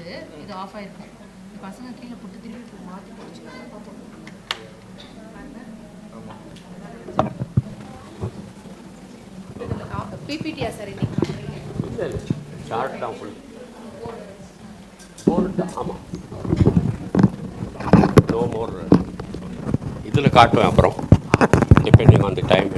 இது ஆஃப் ஆயிருக்கும். பசங்க கீழே போட்டு திருப்பி மாற்றி போச்சு. பிபிடியா சார் இன்னைக்கு பண்ணுறீங்க? இல்லை ஷார்ட் தான் ஃபுல் ஆமாம். நோ மோர் இதில் காட்டுவேன் அப்புறம் depending on the time.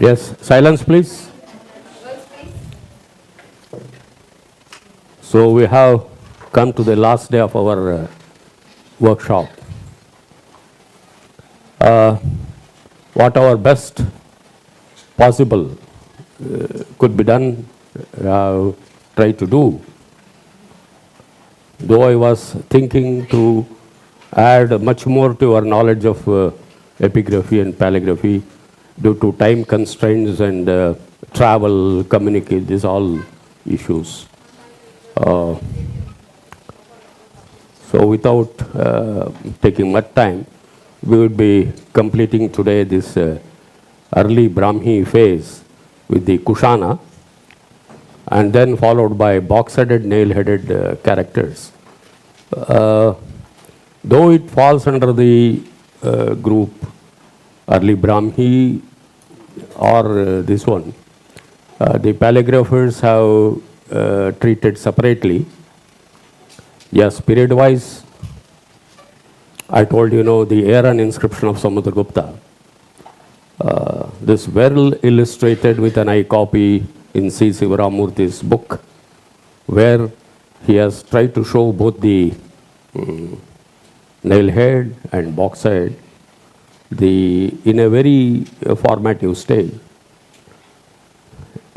Yes, silence please. So we have come to the last day of our workshop. Whatever best possible could be done, try to do. Though I was thinking to add much more to our knowledge of epigraphy and paleography, due to time constraints and travel, communicate, these all issues. So without taking much time, we would be completing today this early Brahmi phase with the Kushana, and then followed by box-headed, nail-headed characters. Though it falls under the group early Brahmi or this one, the paleographers have treated separately. Yes, period-wise, I told the Aaron inscription of Samudragupta. This well illustrated with an eye copy in C. Sivaramurthy's book, where he has tried to show both the nail head and box head in a very formative stage.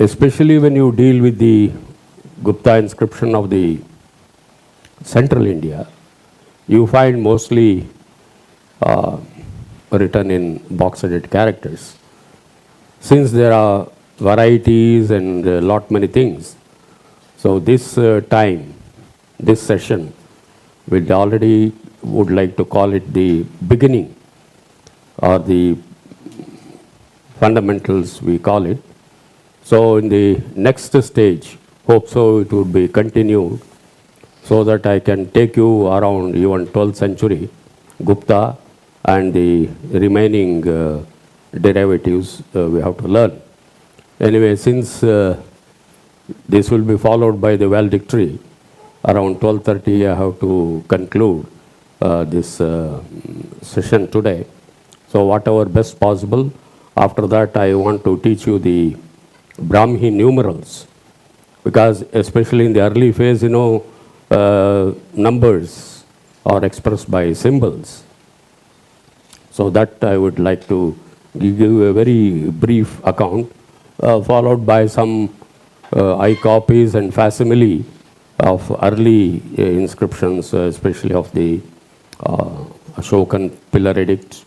Especially when you deal with the Gupta inscription of the Central India, you find mostly written in box-headed characters. Since there are varieties and a lot many things, so this time, this session, we already would like to call it the beginning or the fundamentals, we call it. So in the next stage, hope so it would be continued, so that I can take you around even 12th century Gupta and the remaining derivatives we have to learn. Anyway, since this will be followed by the valedictory, around 12:30 I have to conclude this session today. So whatever best possible, after that I want to teach you the Brahmi numerals, because especially in the early phase, numbers are expressed by symbols. So that I would like to give you a very brief account, followed by some eye copies and facsimile of early inscriptions, especially of the Ashokan pillar edict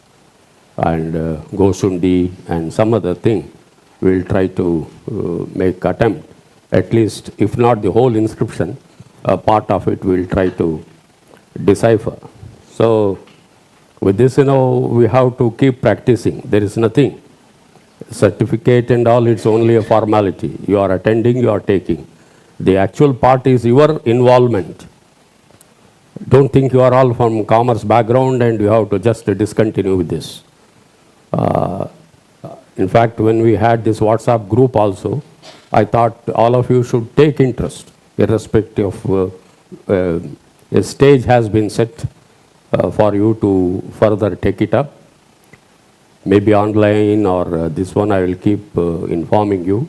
and Gosundi and some other thing. We'll try to make attempt, at least if not the whole inscription, a part of it we'll try to decipher. So with this, we have to keep practicing. There is nothing. Certificate and all, it's only a formality. You are attending, you are taking. The actual part is your involvement. Don't think you are all from commerce background and you have to just discontinue with this. In fact, when we had this WhatsApp group also, I thought all of you should take interest, irrespective of a stage has been set for you to further take it up. Maybe online or this one I will keep informing you.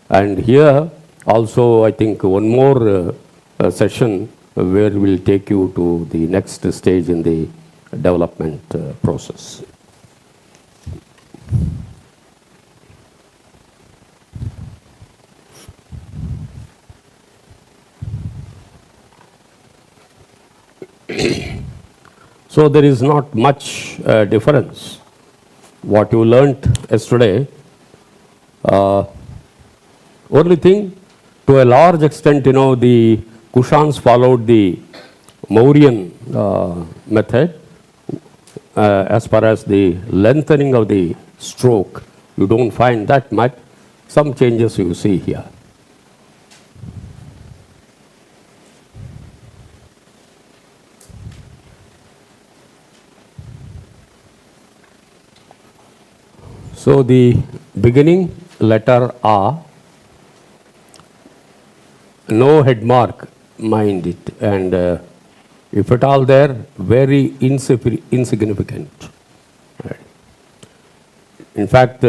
And here also I think one more session where we'll take you to the next stage in the development process. So So there is not much difference. What you learnt yesterday, only thing, to a large extent, the Kushans followed the Mauryan method as far as the lengthening of the stroke. You don't find that much. Some changes you see here. So the beginning letter A, no head mark, mind it, and if at all there, very insignificant. Right. In fact,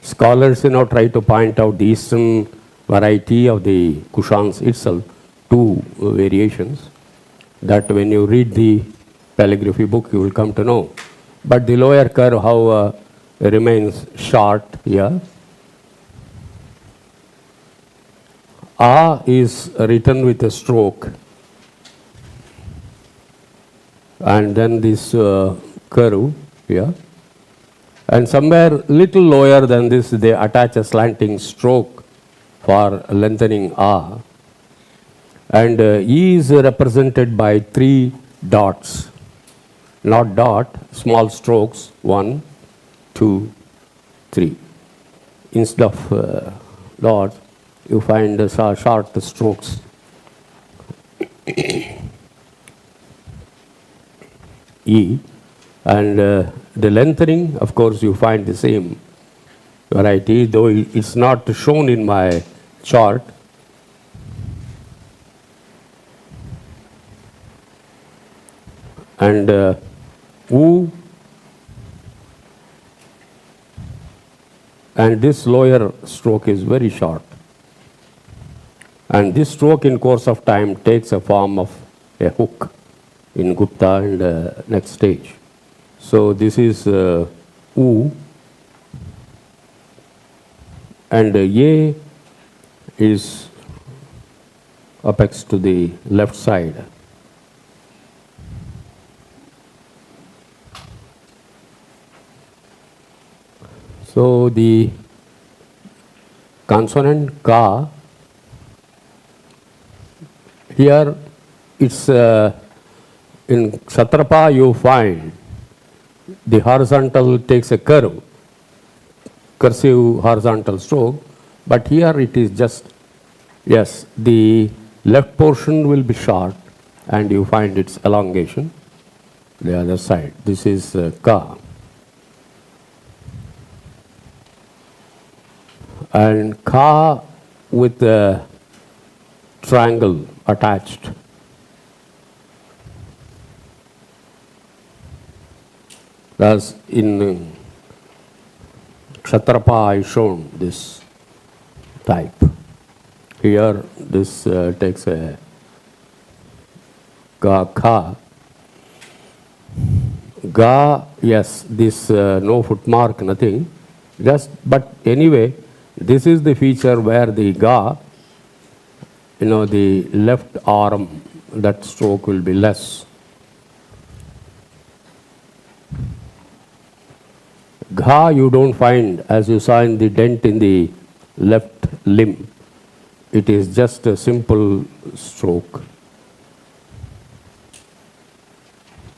scholars try to point out the eastern variety of the Kushans itself, two variations, that when you read the calligraphy book you will come to know. But the lower curve, how remains short here. A is written with a stroke, and then this curve here, and somewhere little lower than this they attach a slanting stroke for lengthening A, and E is represented by 3 dots, not dot, small strokes, 1, 2, 3. Instead of dots, you find short strokes. E, and the lengthening, of course, you find the same variety, though it's not shown in my chart. And U, and this lower stroke is very short. And this stroke in course of time takes a form of a hook in Gupta and next stage. So this is U, and A is apex to the left side. So the consonant Ka, here it's in Kshatrapa you find the horizontal takes a curve, cursive horizontal stroke, but here it is just, yes, the left portion will be short and you find its elongation, the other side. This is Ka. And Ka with a triangle attached. Thus in Kshatrapa I shown this type. Here this takes a Ga Kha. Ga, yes, this no footmark, nothing. Just, but anyway, this is the feature where the Ga, the left arm, that stroke will be less. Gha you don't find, as you saw in the dent in the left limb. It is just a simple stroke.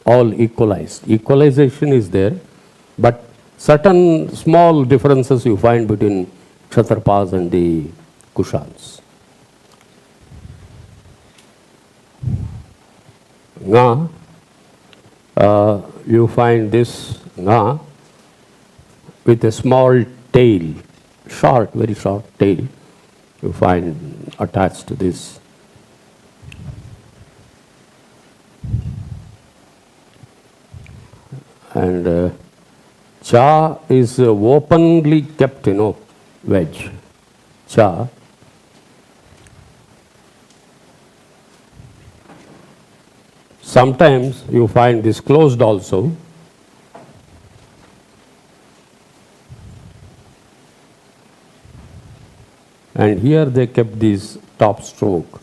All equalized. Equalization is there, but certain small differences you find between Kshatrapas and the Kushans. Nga, you find this Nga with a small tail, short, very short tail, you find attached to this. And Cha is openly kept, wedge. Cha. Sometimes you find this closed also. And here they kept this top stroke.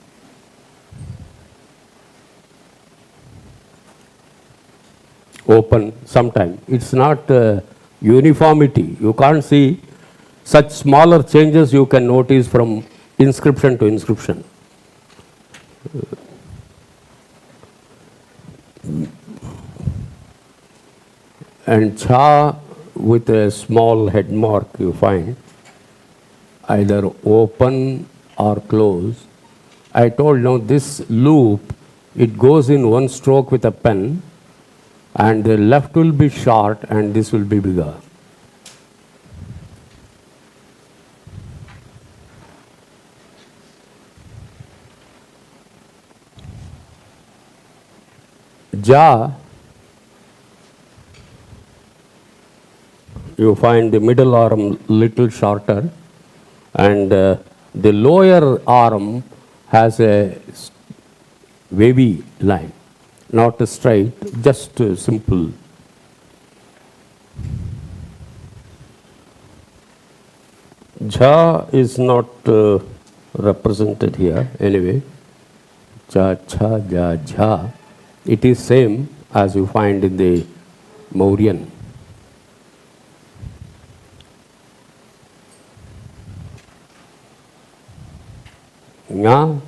open sometime. It's not uniformity. You can't see such smaller changes you can notice from inscription to inscription. And cha with a small head mark you find either open or close. I told now this loop, it goes in one stroke with a pen, and the left will be short and this will be bigger. Ja, you find the middle arm little shorter, and the lower arm has a wavy line, not a straight, just simple. Jha is not represented here anyway. Cha, cha, ja, jha. It is same as you find in the Mauryan. Nya,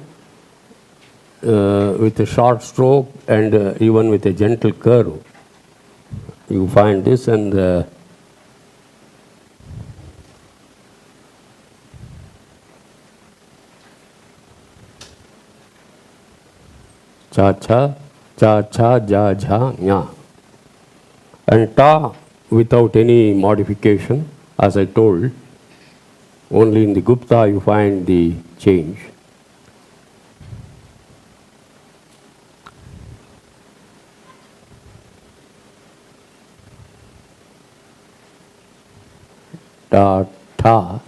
with a short stroke and even with a gentle curve, you find this, and cha cha, cha cha, ja jha, nya. And ta without any modification, as I told, only in the Gupta you find the change. Ta, ta,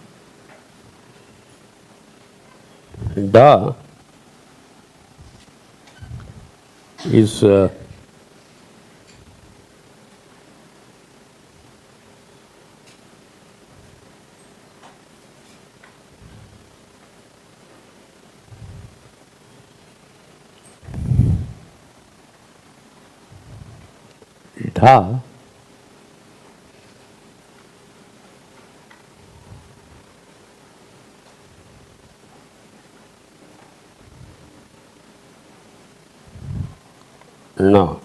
da is da. Now,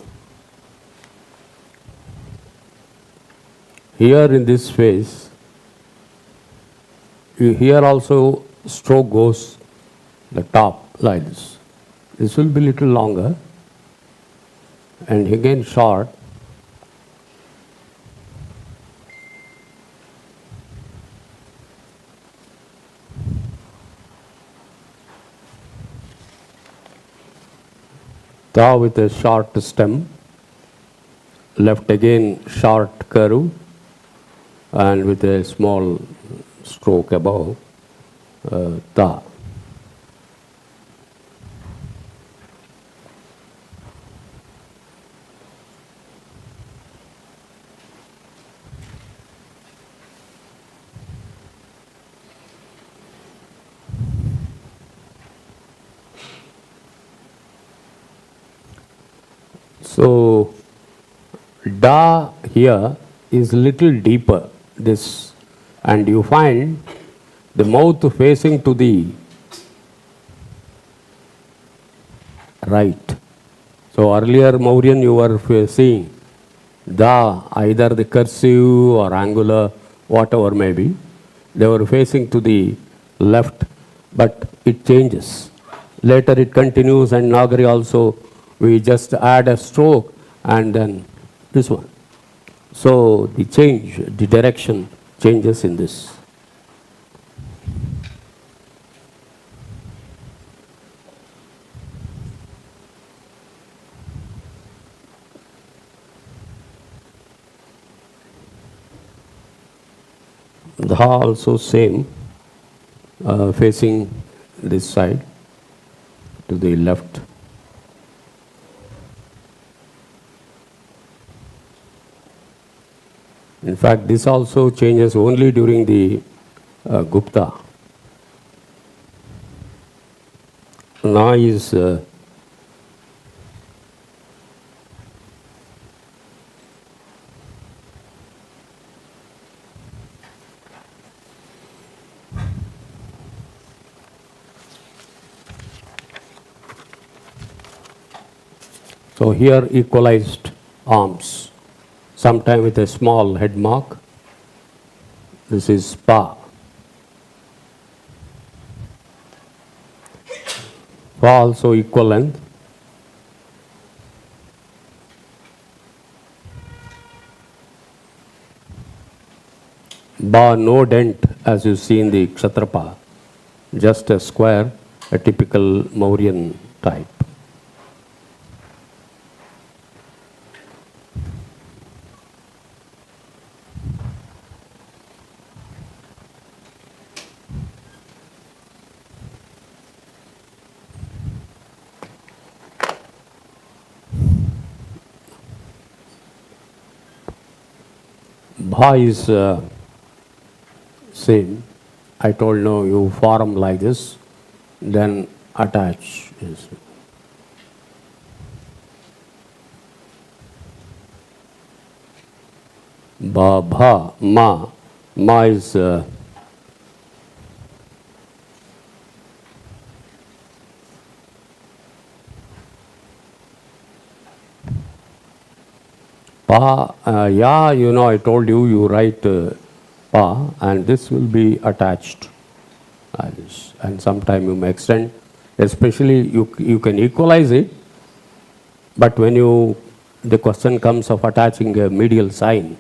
here in this phase, here also stroke goes the top like this. This will be little longer and again short. Ta with a short stem, left again short curve, and with a small stroke above, ta. So, da here is little deeper, this, and you find the mouth facing to the right. So earlier Mauryan you were seeing da, either the cursive or angular, whatever may be, they were facing to the left, but it changes. Later it continues, and Nagari also, we just add a stroke and then this one. So the change, the direction changes in this. Dha also same, facing this side to the left. In fact, this also changes only during the Gupta. Na is So here equalized arms, sometime with a small head mark. This is pa. Pa also equal length. Ba no dent as you see in the Kshatrapa, just a square, a typical Mauryan type. Bha is same. I told no, you form like this, then attach. Is ba, bha, ma. Ma is pa. Ya, you know, I told you, you write pa, and this will be attached. And sometime you may extend, especially you can equalize it, but when the question comes of attaching a medial sign,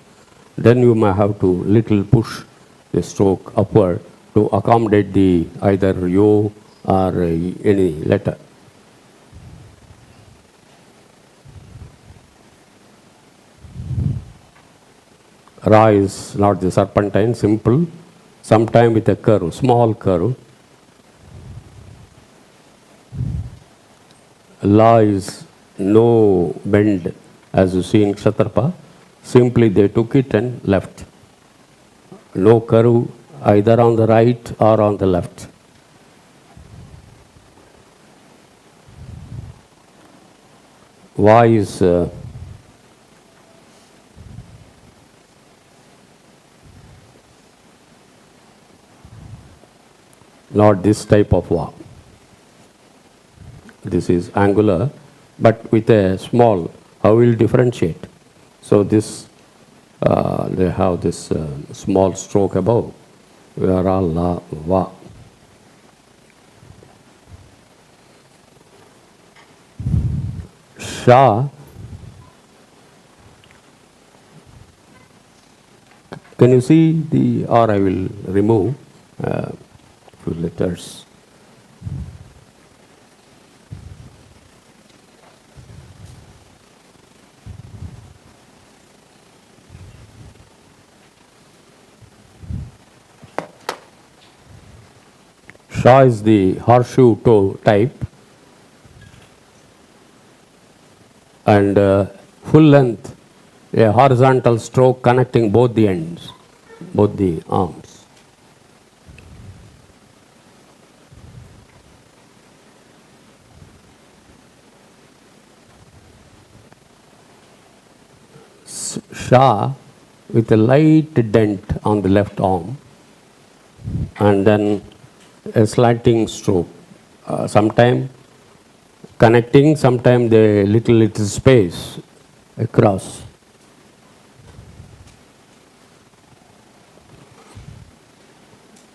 then you may have to little push the stroke upward to accommodate the either yo or any letter. Ra is not the serpentine, simple, sometime with a curve, small curve. La is no bend, as you see in Kshatrapa. Simply they took it and left. No curve either on the right or on the left. Va is not this type of va. This is angular, but with a small. How will differentiate? So this, they have this small stroke above. We are all la, va. Sha. Can you see the, or I will remove few letters. Sha is the horseshoe toe type, and full length, a horizontal stroke connecting both the ends, both the arms. Sha with a light dent on the left arm, and then a slanting stroke, sometime connecting, sometime the little space across.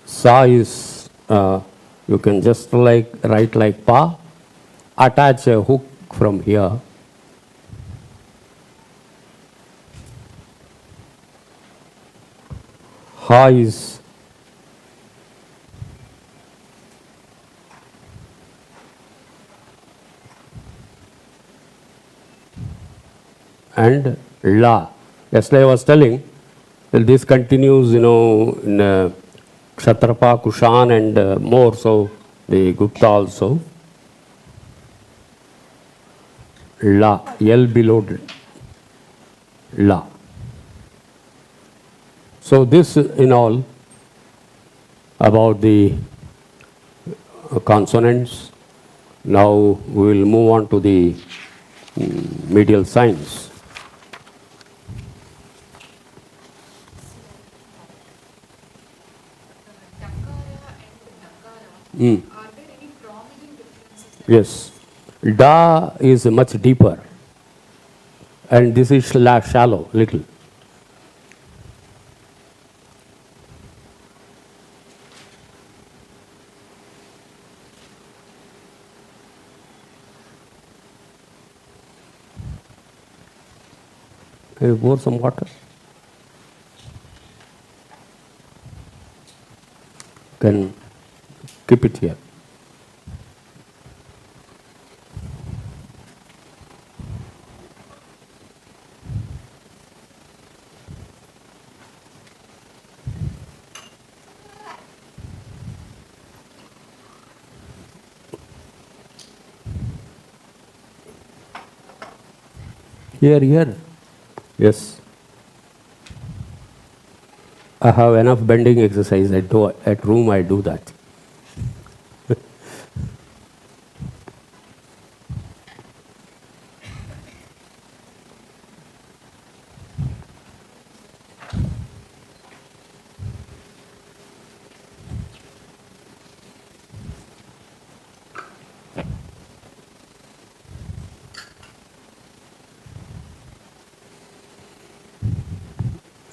Sa is, you can just write like pa, attach a hook from here. Ha is and la. Yesterday I was telling that this continues, in Kshatrapa, Kushan, and more so the Gupta also. La, L below la. So this in all about the consonants. Now we will move on to the medial signs. Are there any prominent differences? Yes. Da is much deeper. and this is shallow, little. Can you pour some water? Can keep it here. Here. Yes. I have enough bending exercise at room. I do that.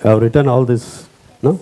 I have written all this, no?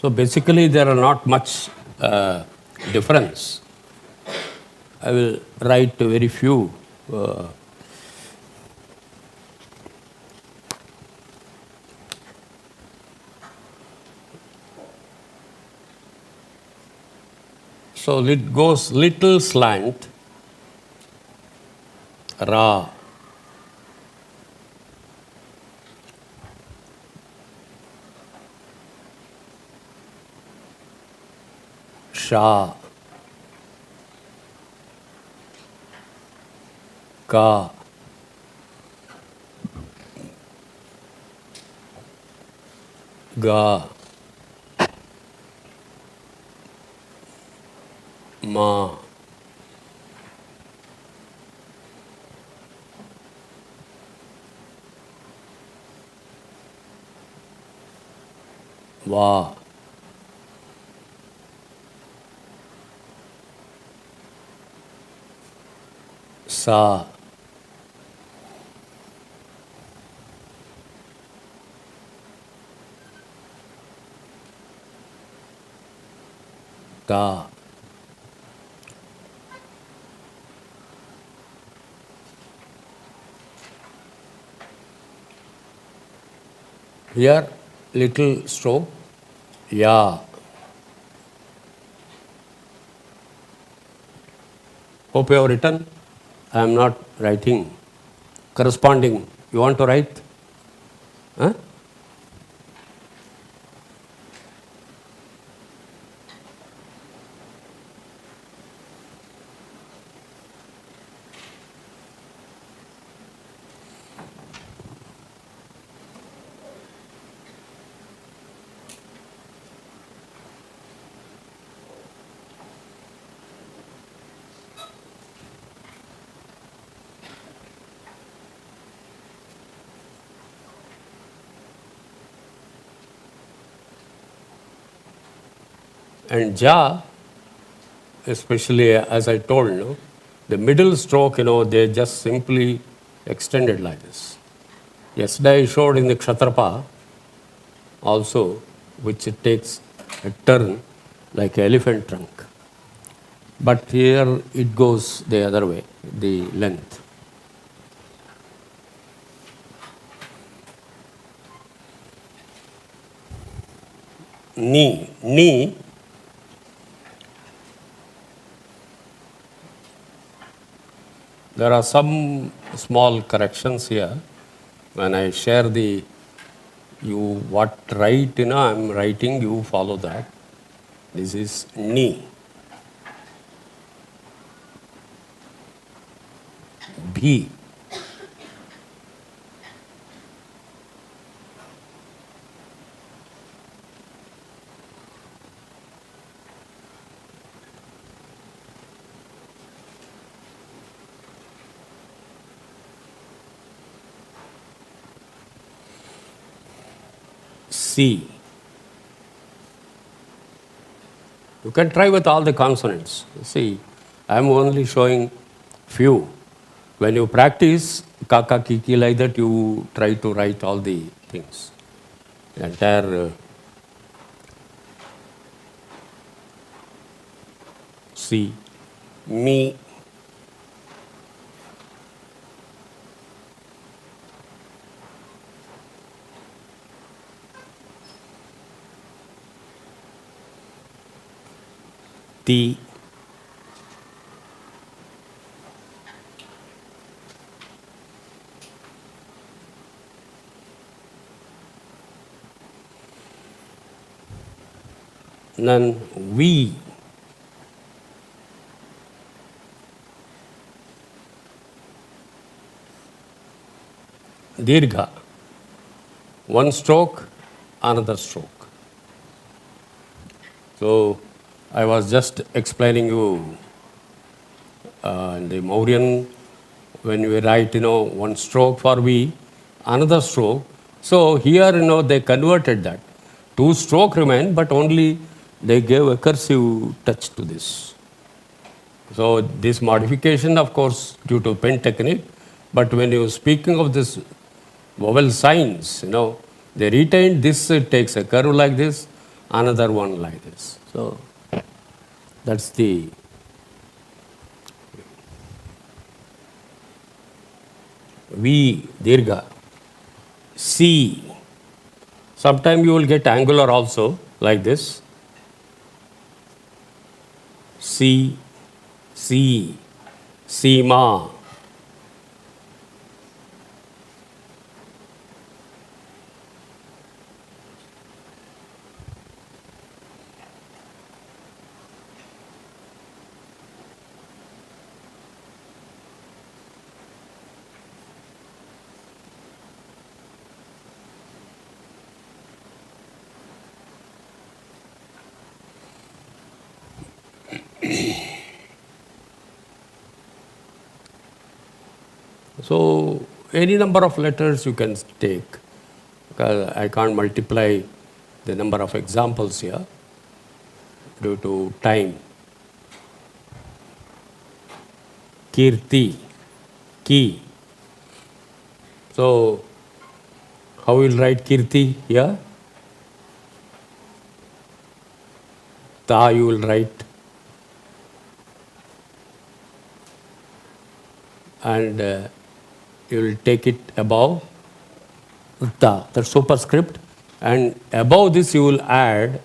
So basically, there are not much difference. I will write very few. So it goes little slant, ra, sha, ka, ga, ma, va, sa, ta. Here, little stroke, ya. Hope you have written. I am not writing. Corresponding. You want to write? Huh? And ja, especially as I told you, the middle stroke, they just simply extended like this. Yesterday I showed in the Kshatrapa also, which it takes a turn like an elephant trunk. But here it goes the other way, the length. Ni, there are some small corrections here when I share the You what write, I'm writing, you follow that. This is ni. Bhi. C. You can try with all the consonants. See, I'm only showing few. When you practice kaka kiki like that, you try to write all the things. The entire C, me, T, then we, dirgha. One stroke, another stroke. So I was just explaining you in the Mauryan, when we write, one stroke for V, another stroke. So here, they converted that. Two stroke remain, but only they gave a cursive touch to this. So this modification, of course, due to pen technique, but when you're speaking of this vowel signs, they retain this, it takes a curve like this, another one like this. So that's the V, dirgha. C. Sometimes you will get angular also, like this. C, C, Sima. So any number of letters you can take, because I can't multiply the number of examples here due to time. Kirti, ki. So how will write Kirti here? Ta you will write. And you will take it above the superscript, and above this you will add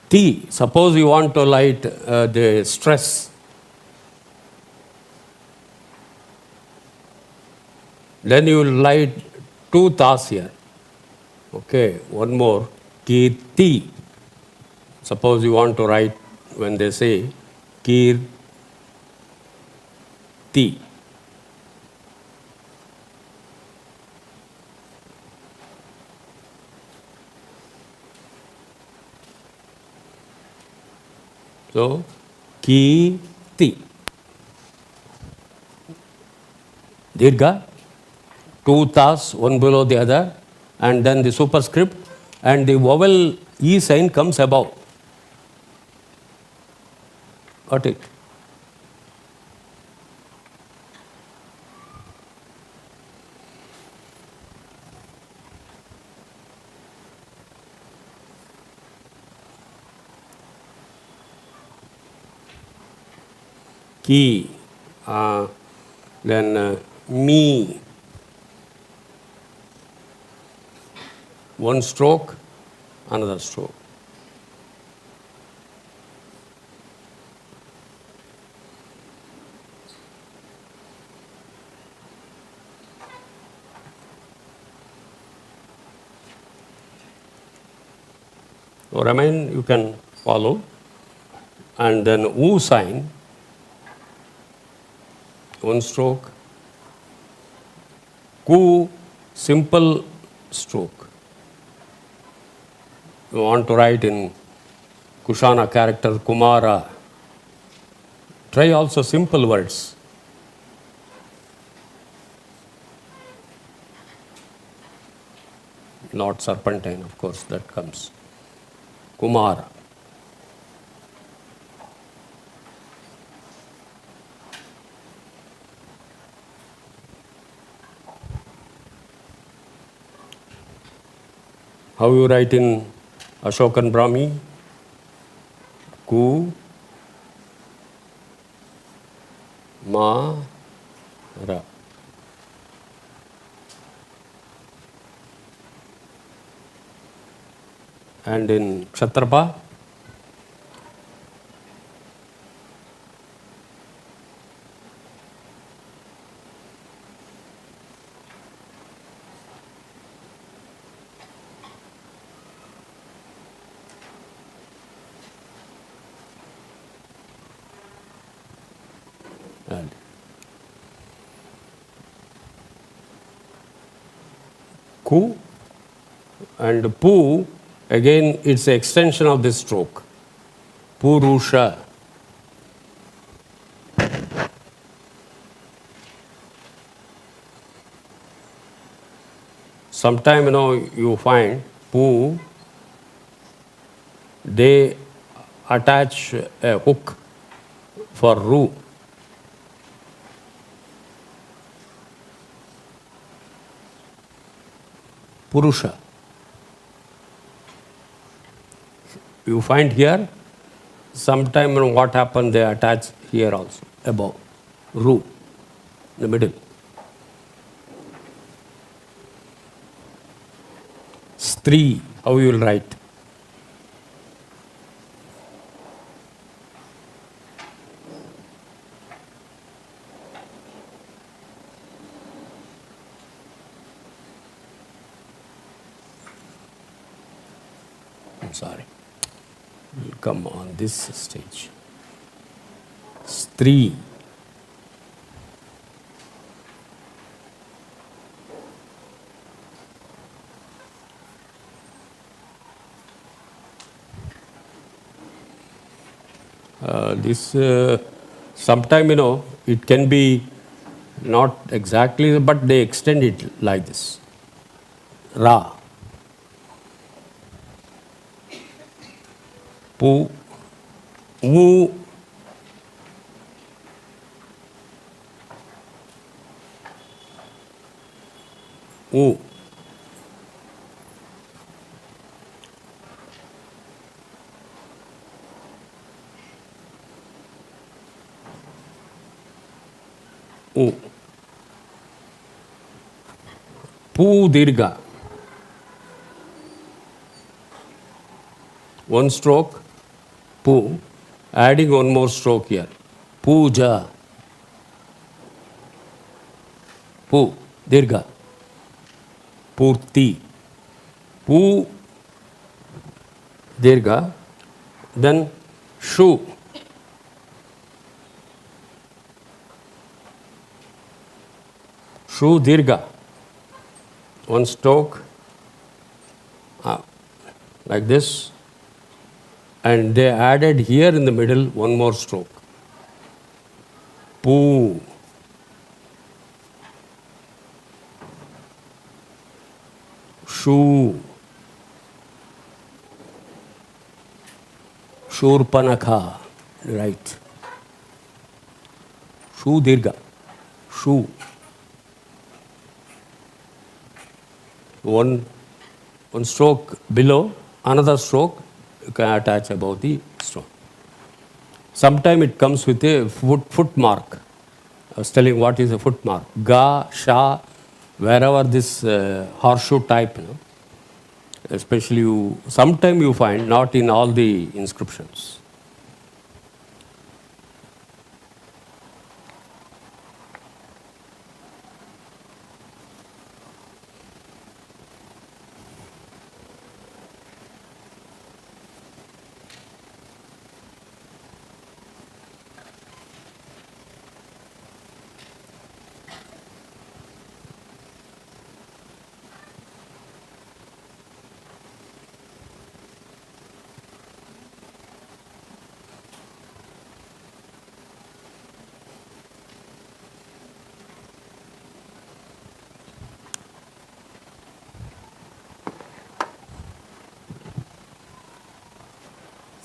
T. Suppose you want to write the stress, then you will write two tas here. Okay, one more, Kirti. Suppose you want to write when they say Kirti. So, Kirti. Dirgha, two tas, one below the other, and then the superscript, and the vowel E sign comes above. Got it? Ki, then me, one stroke, another stroke. Remain, you can follow. And then U sign, one stroke. Ku, simple stroke. You want to write in Kushana character Kumara. Try also simple words. Not serpentine, of course, that comes. Kumara. How you write in Ashokan Brahmi? Ku, Ma, Ra. And in Kshatrapa, and Ku, and Pu, again it's an extension of this stroke. Purusha. Sometime, you find Pu, they attach a hook for Ru. Purusha. You find here, sometime what happened, they attach here also, above, Ru, in the middle. Stree, how you will write? I'm sorry. We'll come on this stage. Stree. This sometime, it can be not exactly, but they extend it like this. Ra. Pu. Mu. U. U. Pu dirgha. One stroke, Pu, adding one more stroke here. Puja. Pu, dirgha. Purti. Pu, dirgha. Then Shu. Shu dirgha. One stroke, like this. And they added here in the middle one more stroke. Pu. Shu. Shurpanakha. Right. Shu dirgha. Shu. One stroke below, another stroke you can attach above the stroke. Sometimes it comes with a foot mark. I was telling what is a foot mark. Ga, Sha, wherever this horseshoe type, especially sometimes you find, not in all the inscriptions.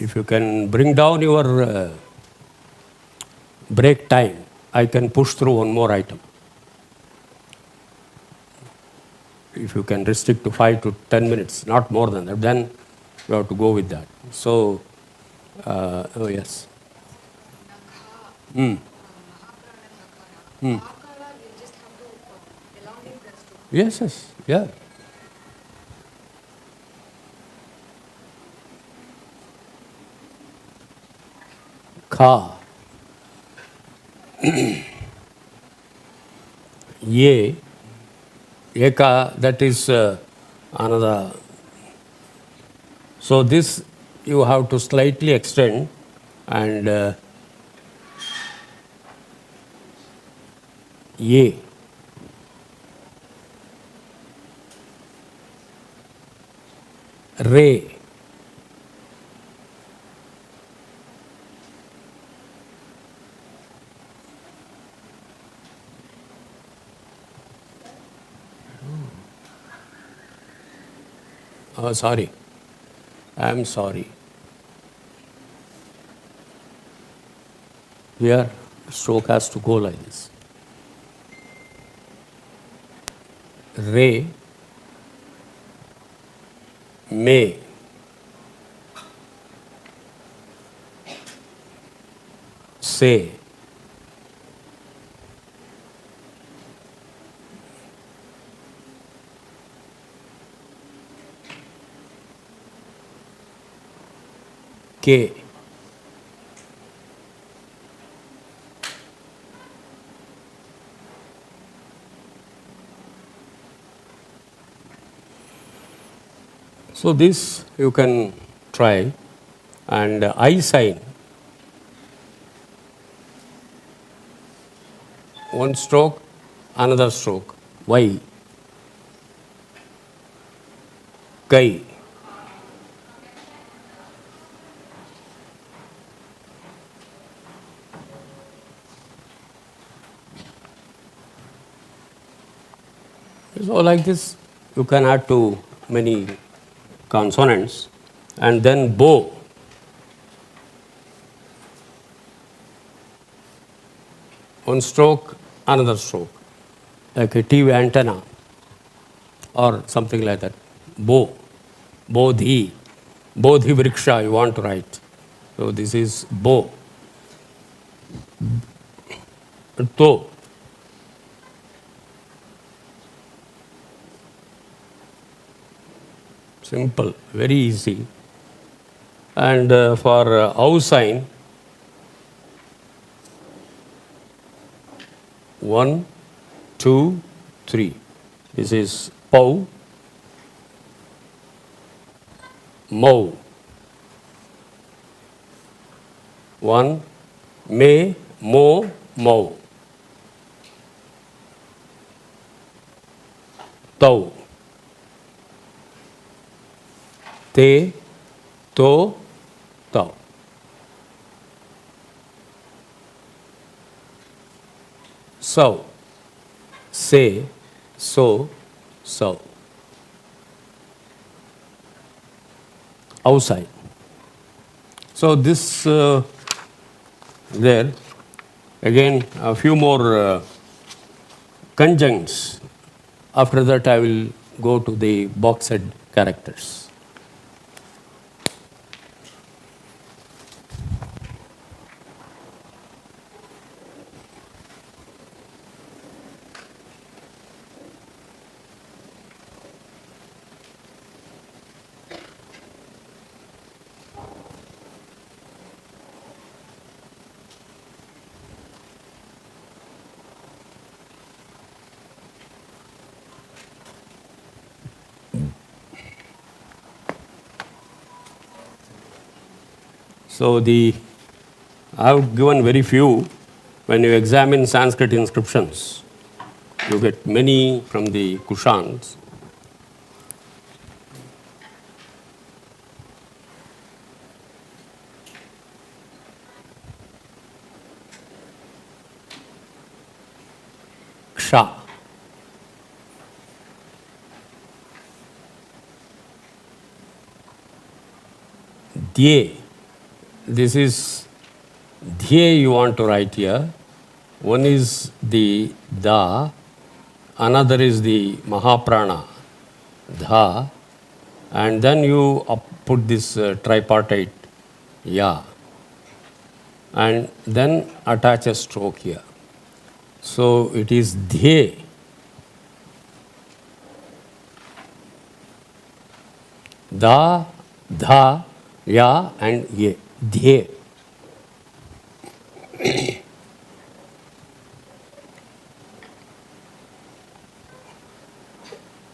If you can bring down your break time, I can push through one more item. If you can restrict to 5 to 10 minutes, not more than that, then you have to go with that. So, oh yes. Yes, yes, yeah. Ka. Ye. Eka, that is another. So this you have to slightly extend and ye. Re. Oh, sorry. I am sorry. Here, stroke has to go like this. Re, me, se, ke. So this you can try, and I sign, one stroke, another stroke, Y, Kai. So like this, you can add to many consonants, and then bow. One stroke, another stroke, like a TV antenna or something like that. Bow, bodhi, bodhi vriksha you want to write. So this is bow. To. Simple, very easy. And for ow sign, 1, 2, 3. This is pow, mo. 1, me, mo, mo. Tau. Te, to, tau. So, se, so, so. Outside. So this there. Again, a few more conjuncts. After that, I will go to the boxed characters. So I have given very few. When you examine Sanskrit inscriptions, you get many from the Kushans. Ksha. Dye. this is dhye you want to write here. One is the da, another is the mahaprana, dha, and then you put this tripartite ya, and then attach a stroke here. So it is dhye. Da, dha, ya, and ye. Dhye.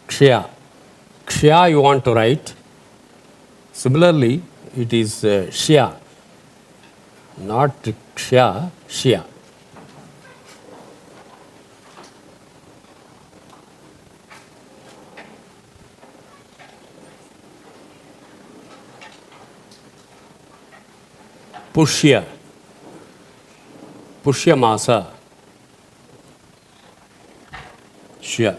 Kshya. Kshya you want to write. Similarly, it is shya. Not kshya, shya. Pushya. Pushya masa. Shya.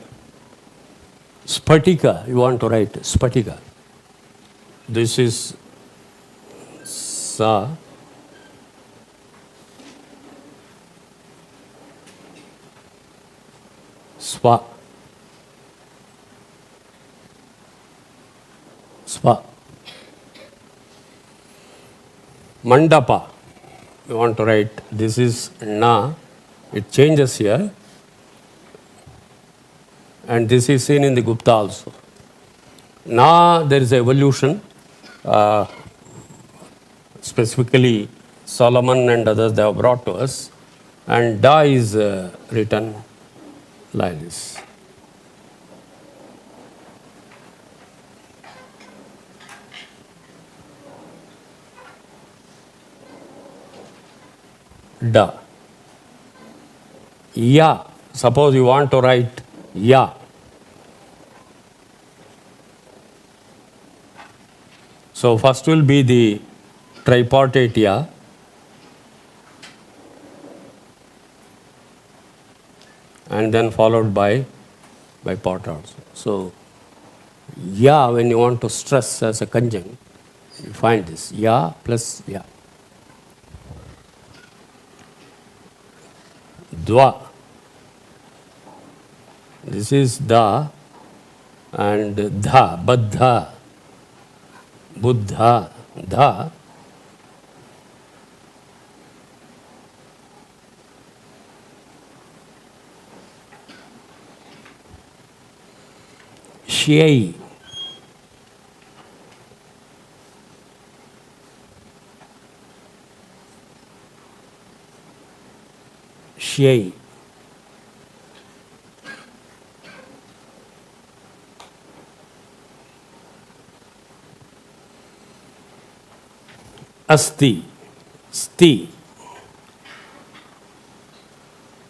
Spatika, you want to write spatika. This is sa. Swa. Swa. Mandapa, you want to write, this is na, it changes here, and this is seen in the Gupta also. Na, there is evolution, specifically Solomon and others they have brought to us, and da is written like this. Da. Ya. Suppose you want to write ya. So first will be the tripartite ya. And then followed by part also. So ya, when you want to stress as a conjunct, you find this ya plus ya. Dwa. This is da and dha, baddha, buddha, dha. Shyai. Shyai. Asti. Sti.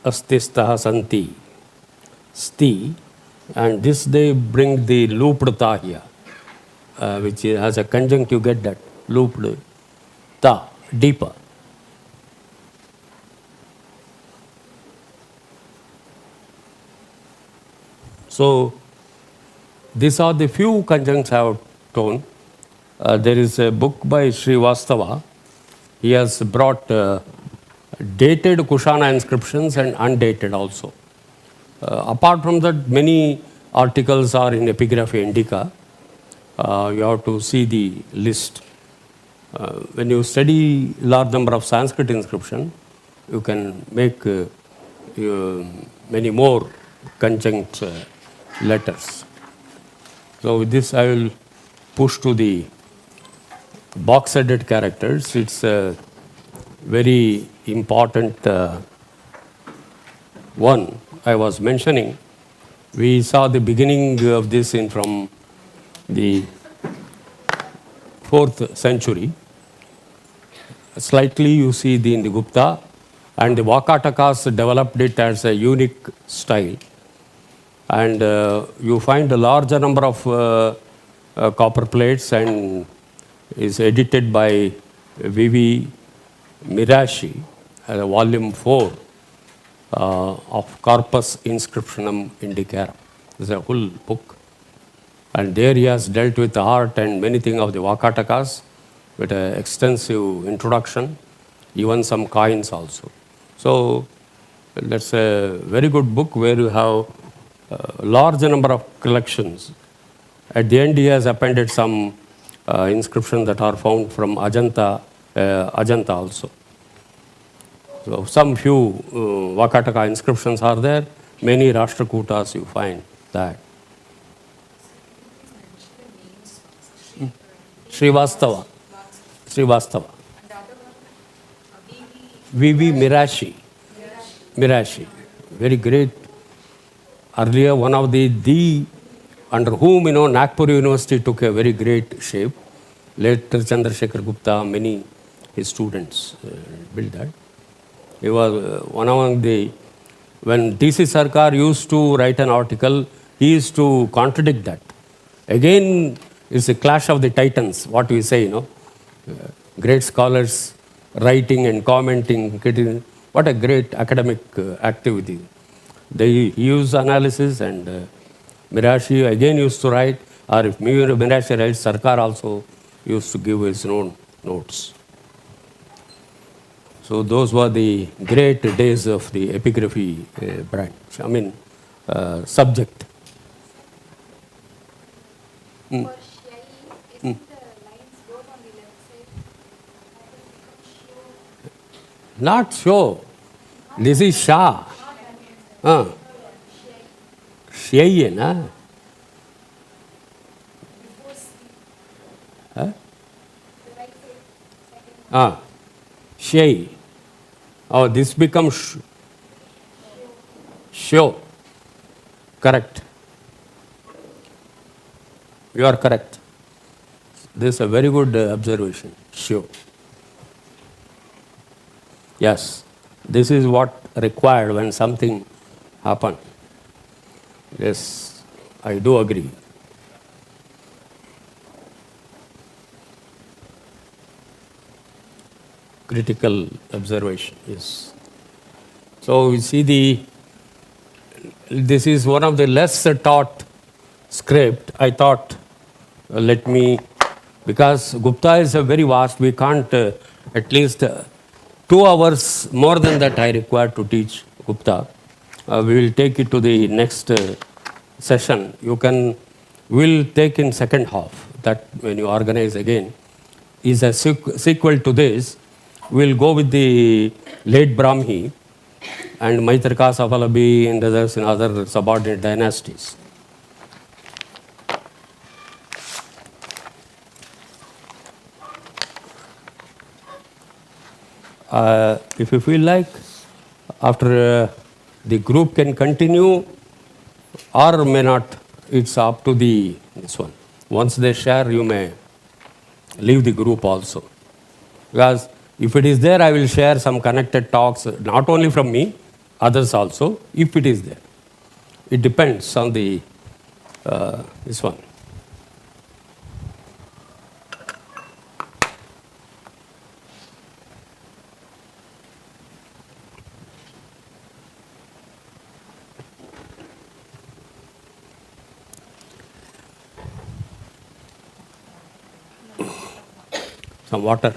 Astistah santi. Sti. And this they bring the looped ta here, which has a conjunct, you get that. Looped ta, deeper. So these are the few conjuncts I have told. There is a book by Srivastava. He has brought dated Kushana inscriptions and undated also. Apart from that, many articles are in Epigraphy Indica. You have to see the list. When you study large number of Sanskrit inscription, you can make many more conjunct letters. So with this, I will push to the box-headed characters. It's a very important one. I was mentioning, we saw the beginning of this in from the 4th century. Slightly you see in the Gupta, and the Vakatakas developed it as a unique style. And you find a larger number of copper plates, and is edited by V.V. Mirashi, volume 4 of Corpus Inscriptionum Indicarum. This is a whole book. And there he has dealt with art and many things of the Vakatakas. with an extensive introduction, even some coins also. So that's a very good book where you have a large number of collections. At the end, he has appended some inscriptions that are found from Ajanta also. So some few Vakataka inscriptions are there. Many Rashtrakutas you find that. Srivastava. V.V. Mirashi. Very great. Earlier, one of the under whom, Nagpur University took a very great shape. Later, Chandrasekhar Gupta, many his students built that. He was one among when D.C. Sarkar used to write an article, he used to contradict that. Again, it's a clash of the titans, what we say, great scholars writing and commenting, what a great academic activity. They use analysis and Mirashi again used to write, or if Mirashi writes, Sarkar also used to give his own notes. So those were the great days of the epigraphy branch, subject. For Shai, isn't the lines wrote on the left side? Not show. This is Shah. Shai, na? Shai. Oh, this becomes show. Correct. You are correct. This is a very good observation. Show. Yes. This is what required when something happened. Yes, I do agree. Critical observation, yes. So we see this is one of the less taught script. I thought, because Gupta is a very vast, we can't at least 2 hours more than that I require to teach Gupta. We will take it to the next session. We'll take in second half, that when you organize again, is a sequel to this. We'll go with the late Brahmi and Maitrika, Savalabi and others in other subordinate dynasties. If you feel like, after the group can continue or may not, it's up to this one. Once they share, you may leave the group also. Because if it is there, I will share some connected talks, not only from me, others also, if it is there. It depends on this one. Some water.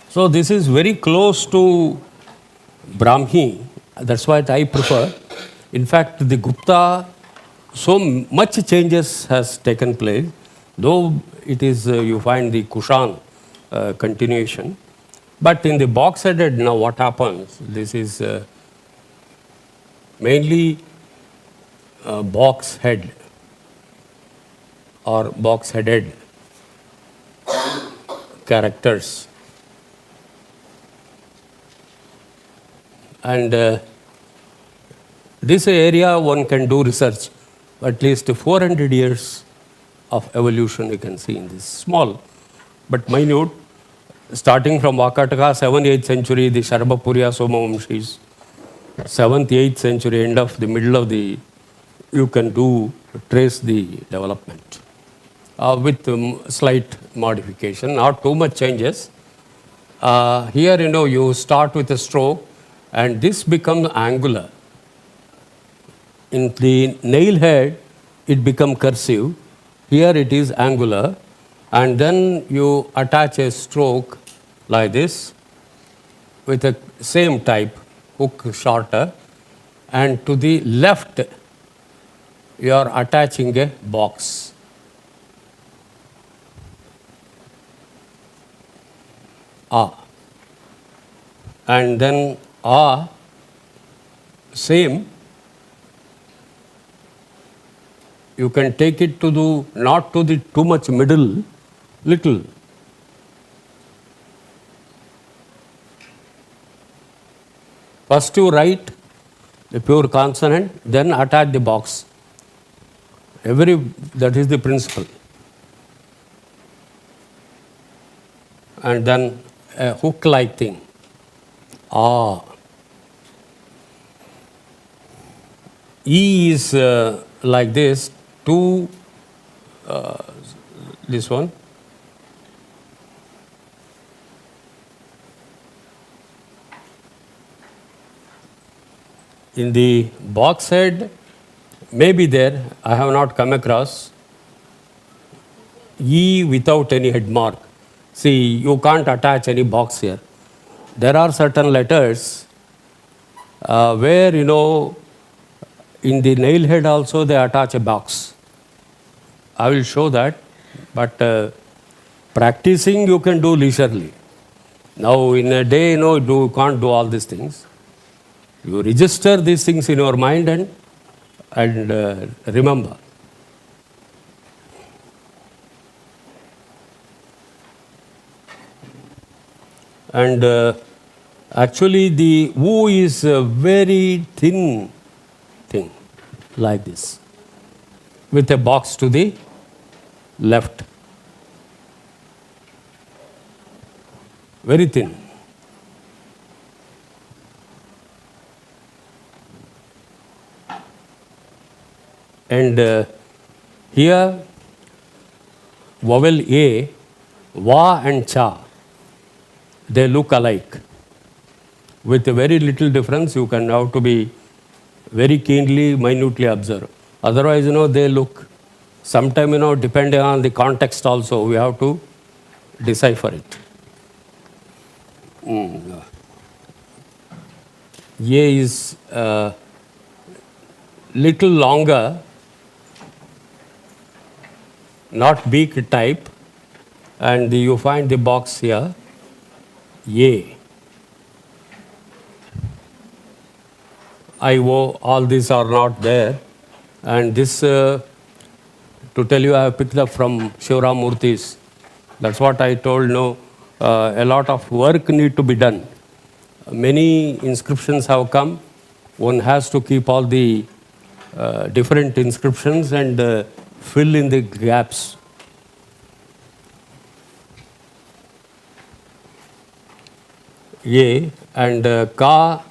So this is very close to Brahmi. That's what I prefer. In fact, the Gupta, so much changes has taken place. Though it is, you find the Kushan continuation. But in the box-headed, now what happens? This is mainly box head or box-headed characters. And this area one can do research. At least 400 years of evolution you can see in this. Small but minute. Starting from Vakataka, 7th, 8th century, the Sharabapurya Somavamshis. 7th, 8th century, end of the middle of you can trace the development with slight modification, not too much changes. Here, you start with a stroke and this becomes angular. In the nail head, it become cursive. Here it is angular. And then you attach a stroke like this with the same type, hook shorter. And to the left, you are attaching a box. Ah. And then ah, same. You can take it to the, not to the too much middle, little. First you write the pure consonant, then attach the box. That is the principle. And then a hook-like thing. Ah. E is like this, this one. In the box head, maybe there, I have not come across, E without any head mark. See, you can't attach any box here. There are certain letters where, in the nail head also they attach a box. I will show that, but practicing you can do leisurely. Now in a day, you can't do all these things. You register these things in your mind and remember. And actually the U is a very thin thing, like this, with a box to the left. Very thin. And here, vowel A, Va and Cha, they look alike. With a very little difference, you can have to be very keenly, minutely observe. Otherwise, they look, sometime, depending on the context also, we have to decipher it. A is little longer, not beak type, and you find the box here, A. I-O, all these are not there. And this, to tell you, I have picked up from Shivram Murthy's. That's what I told, a lot of work need to be done. Many inscriptions have come. One has to keep all the different inscriptions and fill in the gaps. A and Ka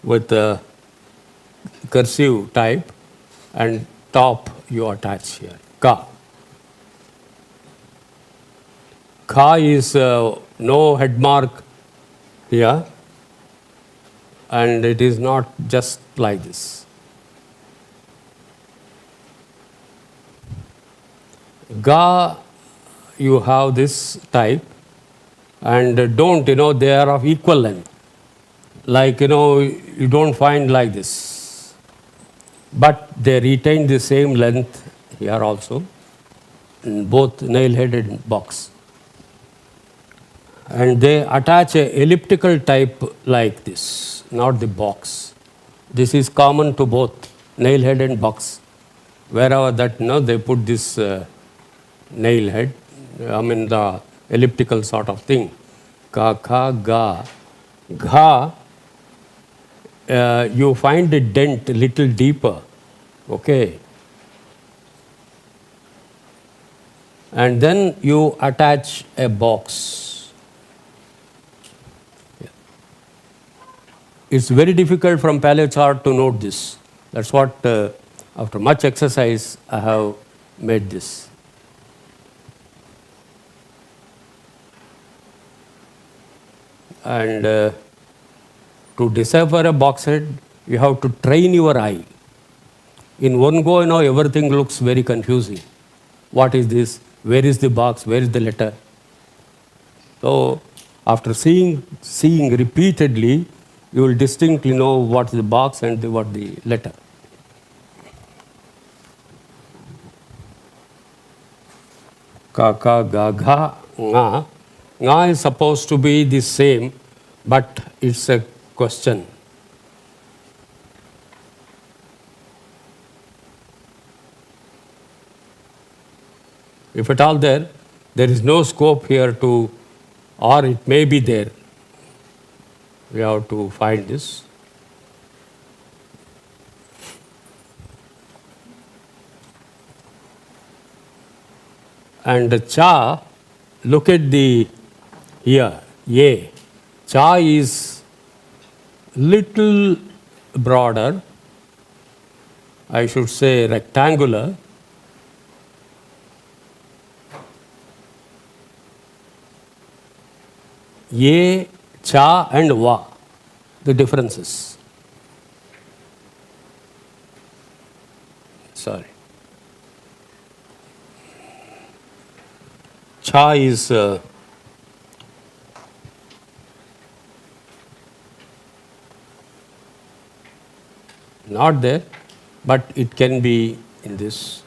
with cursive type, and top you attach here, Ka. Ka is no head mark here, and it is not just like this. Ga, you have this type, and don't, they are of equal length. Like, you don't find like this. But they retain the same length here also, in both nail-headed and box. And they attach a elliptical type like this, not the box. This is common to both nail-head and box. Wherever that, they put this nail head, the elliptical sort of thing. Ka, kha, ga. Gha, you find the dent a little deeper, okay? And then you attach a box. It's very difficult from paleo chart to note this. That's what, after much exercise, I have made this. And To decipher a box head, you have to train your eye. In one go, everything looks very confusing. What is this? Where is the box? Where is the letter? So, after seeing repeatedly, you will distinctly know what is the box and what the letter. Ka, ka, ga, gha, nga. Nga is supposed to be the same, but it's a question. If at all there is no scope here to, or it may be there. We have to find this. And cha, look at the here, ye. Cha is little broader, I should say rectangular. Ye, cha and wa, the differences. Sorry. Cha is not there, but it can be in this.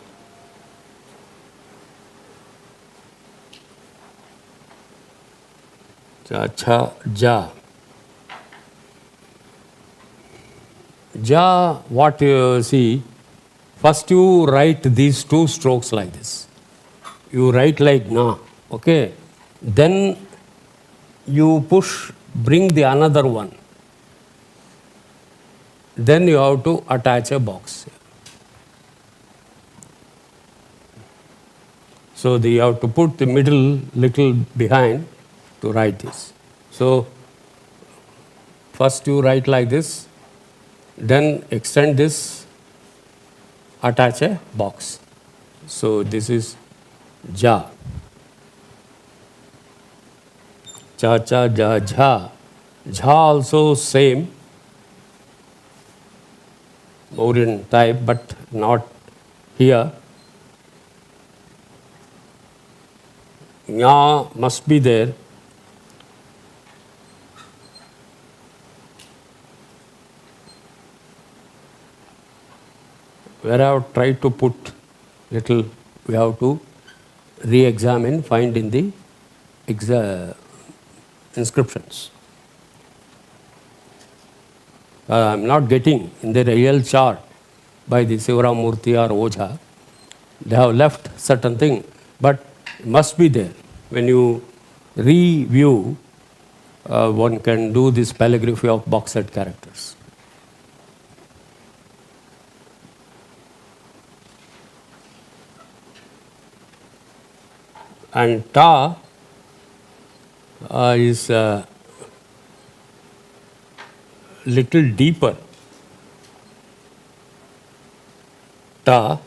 Cha, cha, ja. Ja, what you see, first you write these two strokes like this. You write like na, okay? Then you bring the another one. Then you have to attach a box. So you have to put the middle little behind to write this. So first you write like this, then extend this, attach a box. So this is ja. Cha, cha, ja, jha. Jha also same, more in type, but not here. Nya must be there. Where I have tried to put little, we have to re-examine, find in the inscriptions. I am not getting in the real chart by the Sivaramurti or Ojha. They have left certain thing, but it must be there. When you review, one can do this paleography of box set characters. And ta is little deeper. Ta,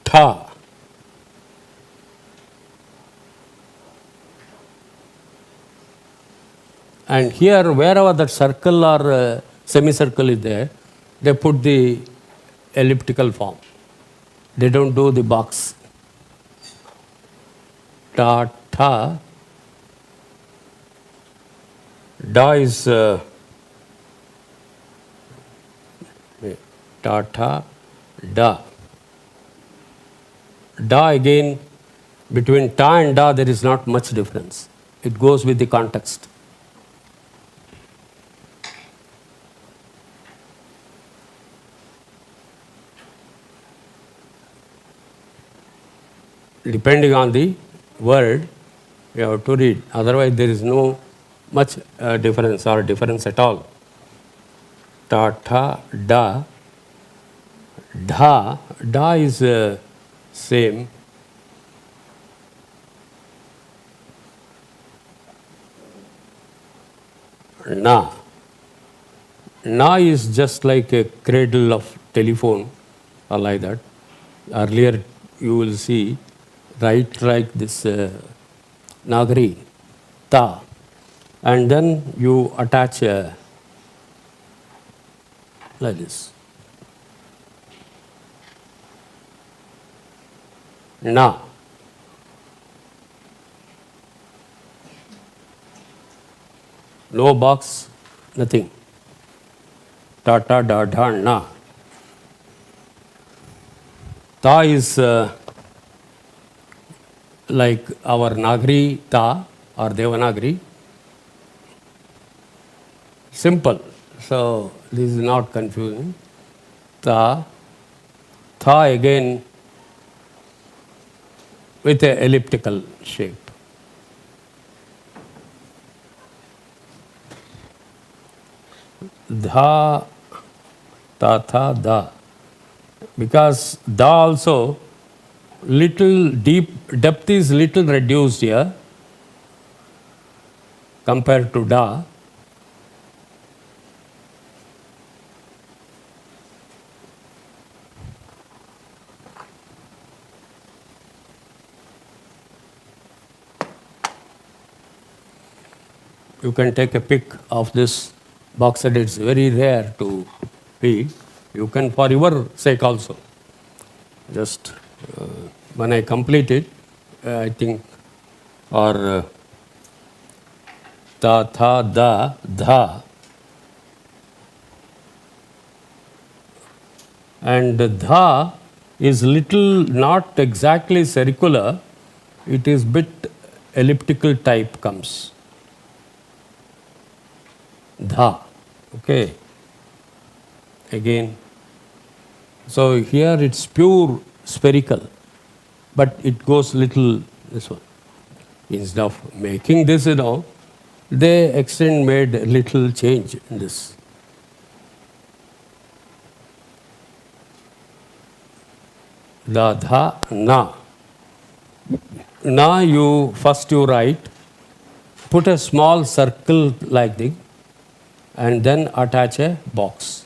tha. And here, wherever that circle or semicircle is there, they put the elliptical form. They don't do the box. Ta, tha. Da is ta, tha, da. Da again, between ta and da there is not much difference. It goes with the context. Depending on the word, you have to read. Otherwise, there is no much difference or difference at all. Ta, tha, da. Dha. Da is same. Na. Na is just like a cradle of telephone or like that. Earlier, you will see, write like this Nagari, ta. and then you attach a, like this. Na. No box, nothing. Ta ta da da na. Ta is like our Nagari Ta or Devanagari. Simple. So this is not confusing. Ta. Tha again with a elliptical shape. Dha, ta, tha, da. Because da also little depth is little reduced here compared to da. You can take a pic of this box set. It's very rare to be. You can for your sake also. Just when I complete it, I think, or ta, tha, da, dha. And dha is little not exactly circular. It is bit elliptical type comes. Dha. Okay. Again. So here it's pure spherical, but it goes little this one. Instead of making this, they made a little change in this. Da, dha, na. Na you write, put a small circle like this, and then attach a box.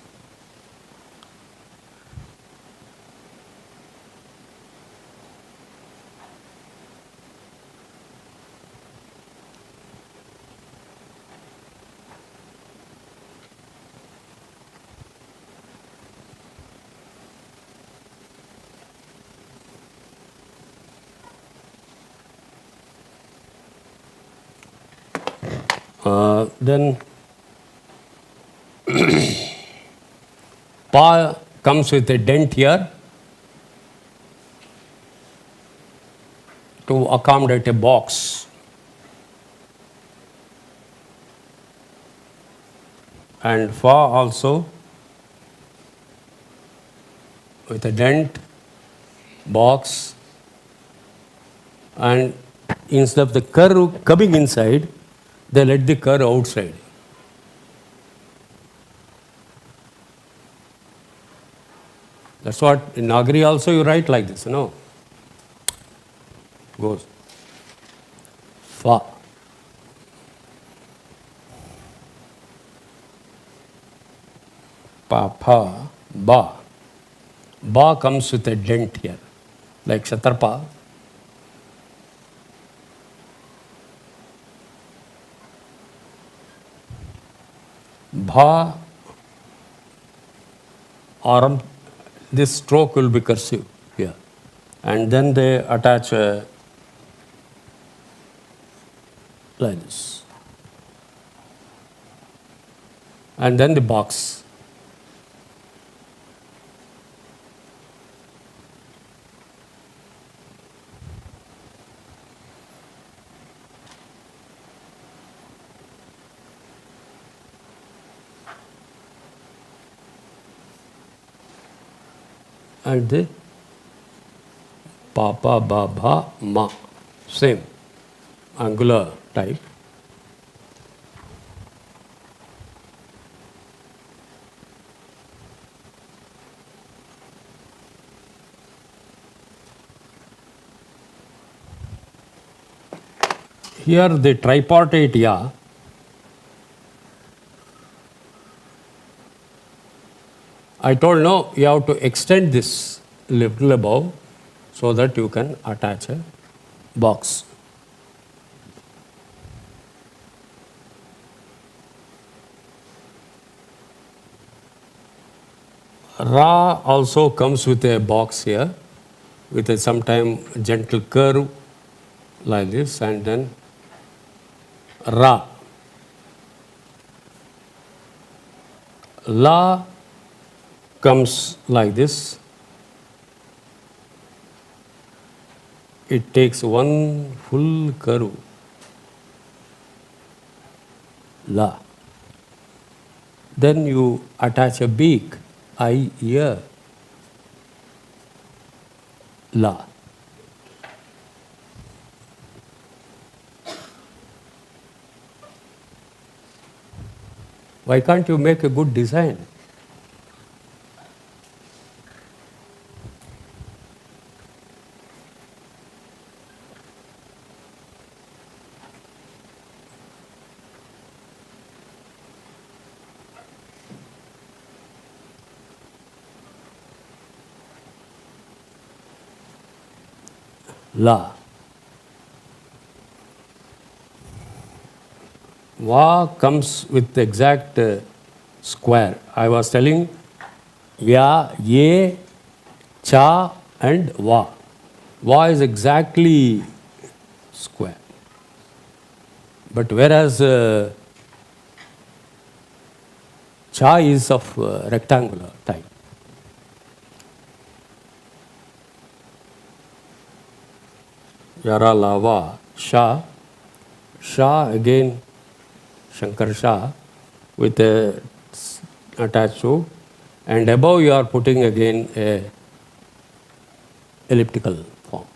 Then pa comes with a dent here to accommodate a box. And fa also with a dent, box, and instead of the curve coming inside, they let the curve outside. That's what in Nagari also you write like this, Goes. Fa. Pa, pa, ba. Ba comes with a dent here, like Shatarpa. Bha, arm, this stroke will be cursive here. And then they attach like this. And then the box. And the pa, pa, ba, bha, ma. Same, angular type. Here the tripartite ya. I told no, you have to extend this little above so that you can attach a box. Ra also comes with a box here, with a sometime gentle curve like this, and then Ra. La comes like this. It takes one full curve. La. Then you attach a beak, eye, ear. La. Why can't you make a good design? La. Va comes with the exact square. I was telling Ya, Ye, Cha and Va. Va is exactly square. But whereas Cha is of rectangular type. Yara, Lava, Sha. Sha again, Shankar Shah with a attached to, and above you are putting again a elliptical form.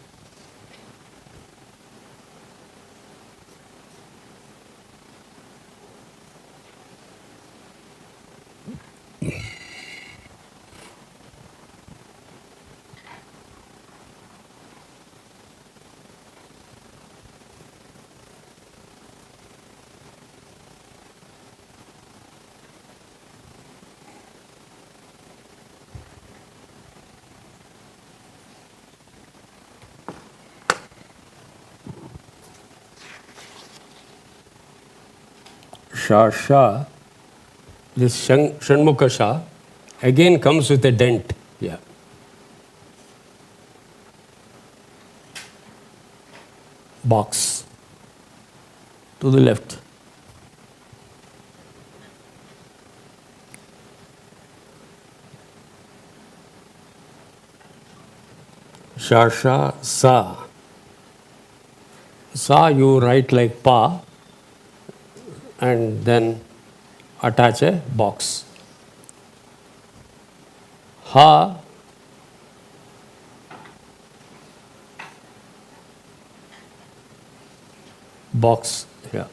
Sha, Sha, this Shanmukha Sha again comes with a dent here. Box to the left. Sha, Sha, Sa. Sa you write like Pa and then attach a box. Ha, box here.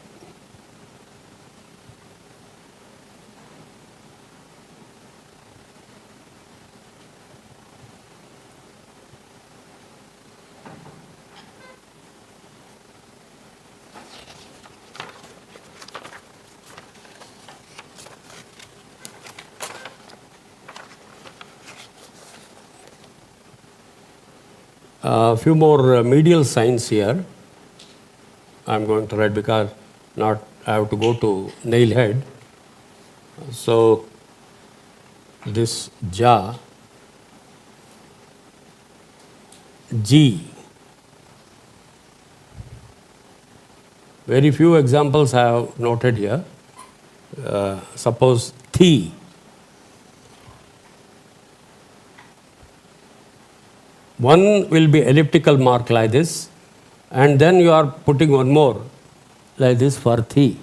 A few more medial signs here. I'm going to write because not I have to go to nail head. So this Ja, G. Very few examples I have noted here. Suppose Thi. One will be elliptical mark like this, and then you are putting one more like this for Thi.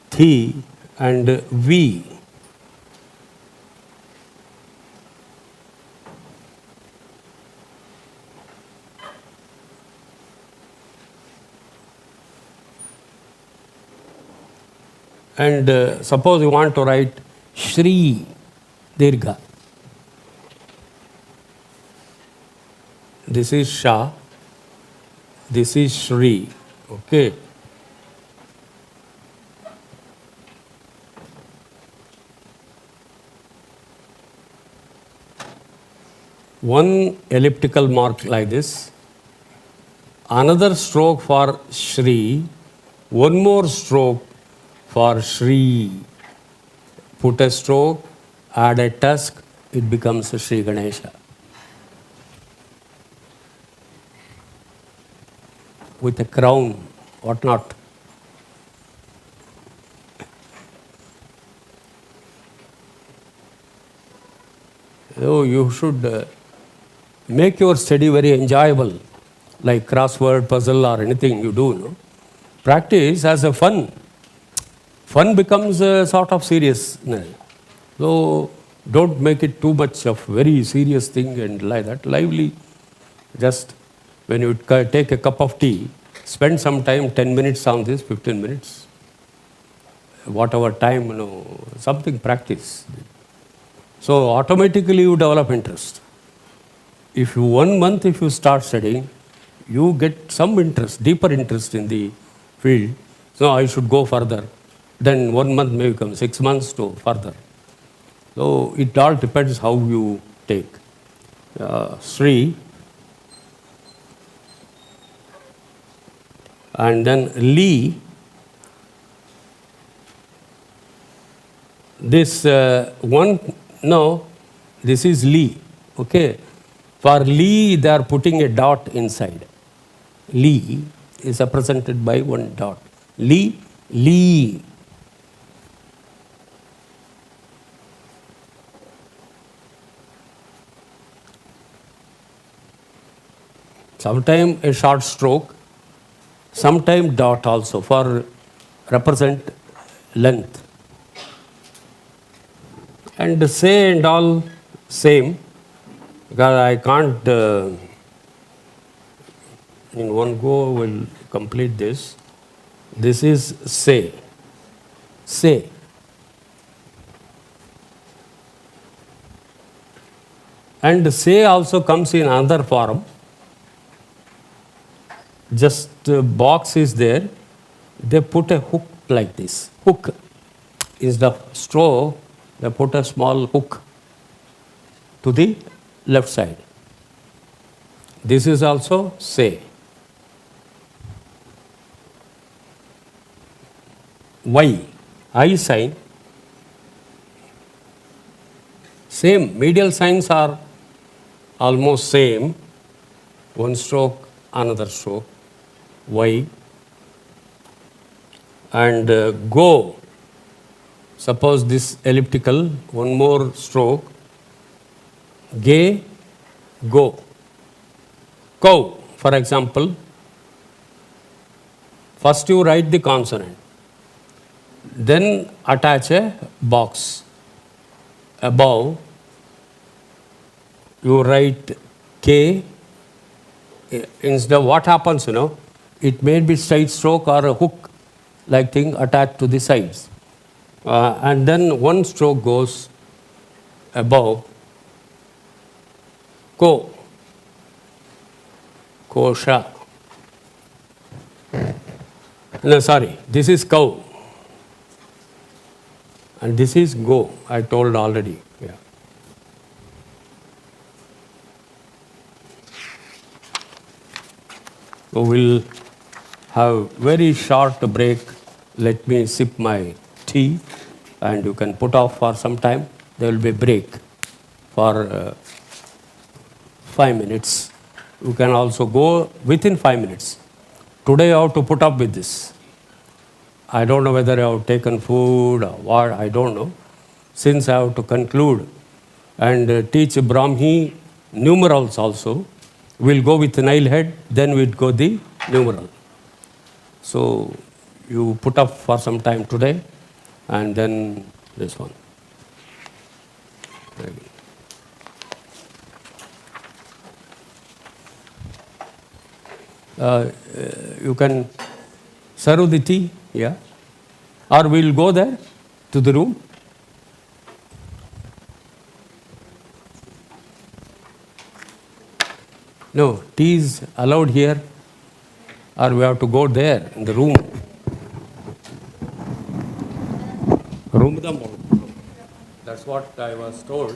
Thi and V. And suppose you want to write Shri Dirgha. This is Sha, this is Shri. Okay. one elliptical mark like this, another stroke for Shri, one more stroke for Shri. Put a stroke, add a tusk, it becomes a Shri Ganesha. With a crown, what not. So you should make your study very enjoyable, like crossword, puzzle or anything you do. No? Practice as a fun. Fun becomes a sort of seriousness. So don't make it too much of very serious thing and like that. Lively. Just when you take a cup of tea, spend some time, 10 minutes on this, 15 minutes. Whatever time, something practice. So automatically you develop interest. If you 1 month, if you start studying, you get some interest, deeper interest in the field. So I should go further. Then 1 month may become 6 months to further. So it all depends how you take. Sri. And then Li. This one, no, this is Li. Okay. For Li, they are putting a dot inside. Li is represented by one dot. Li, Li. Sometimes a short stroke, sometimes dot also for represent length. And say and all same, because I can't in one go will complete this. This is say. Say. And say also comes in another form. Just box is there. They put a hook like this. Hook is the straw. They put a small hook to the left side. This is also say. Y, I sign. Same, medial signs are almost same. One stroke, another stroke. Y. And go. Suppose this elliptical, one more stroke. Gay, go. Cow, for example. First you write the consonant. Then attach a box. Above, you write K. Instead of what happens, it may be straight stroke or a hook like thing attached to the sides. And then one stroke goes above. Ko. Kosha. No, sorry, this is cow. And this is go, I told already. Yeah. So we'll have very short break. Let me sip my tea and you can put off for some time. There will be a break for 5 minutes. You can also go within 5 minutes. Today I have to put up with this. I don't know whether I have taken food or what, I don't know. Since I have to conclude and teach Brahmi numerals also, we'll go with Nile head, then we'll go the numeral. So you put up for some time today and then this one. You can serve the tea, yeah? Or we'll go there to the room. No, tea is allowed here or we have to go there in the room. Room. That's what I was told.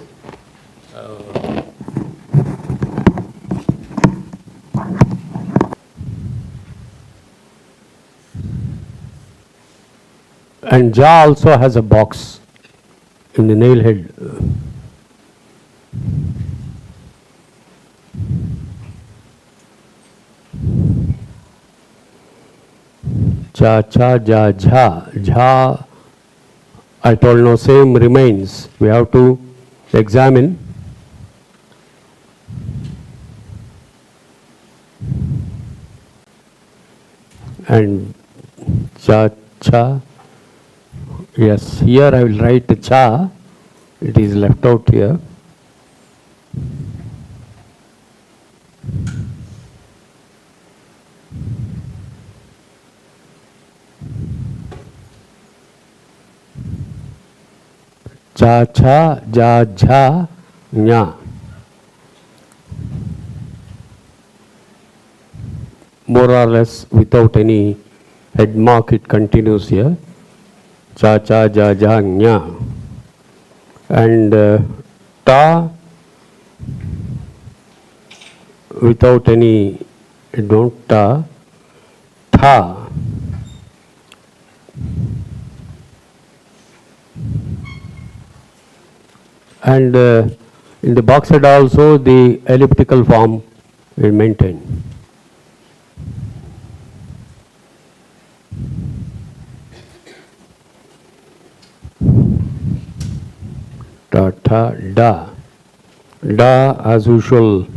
And jaw also has a box in the nail head. Cha, cha, ja, jha. Jha, I told no, same remains. We have to examine. And cha, cha. Yes, here I will write cha. It is left out here. Cha, cha, ja, jha, nya. More or less without any head mark, it continues here. Cha, cha, ja, ja, nya. And ta, without any, don't ta, tha. And in the box head also the elliptical form will maintain. Ta, tha, da. Da, as usual,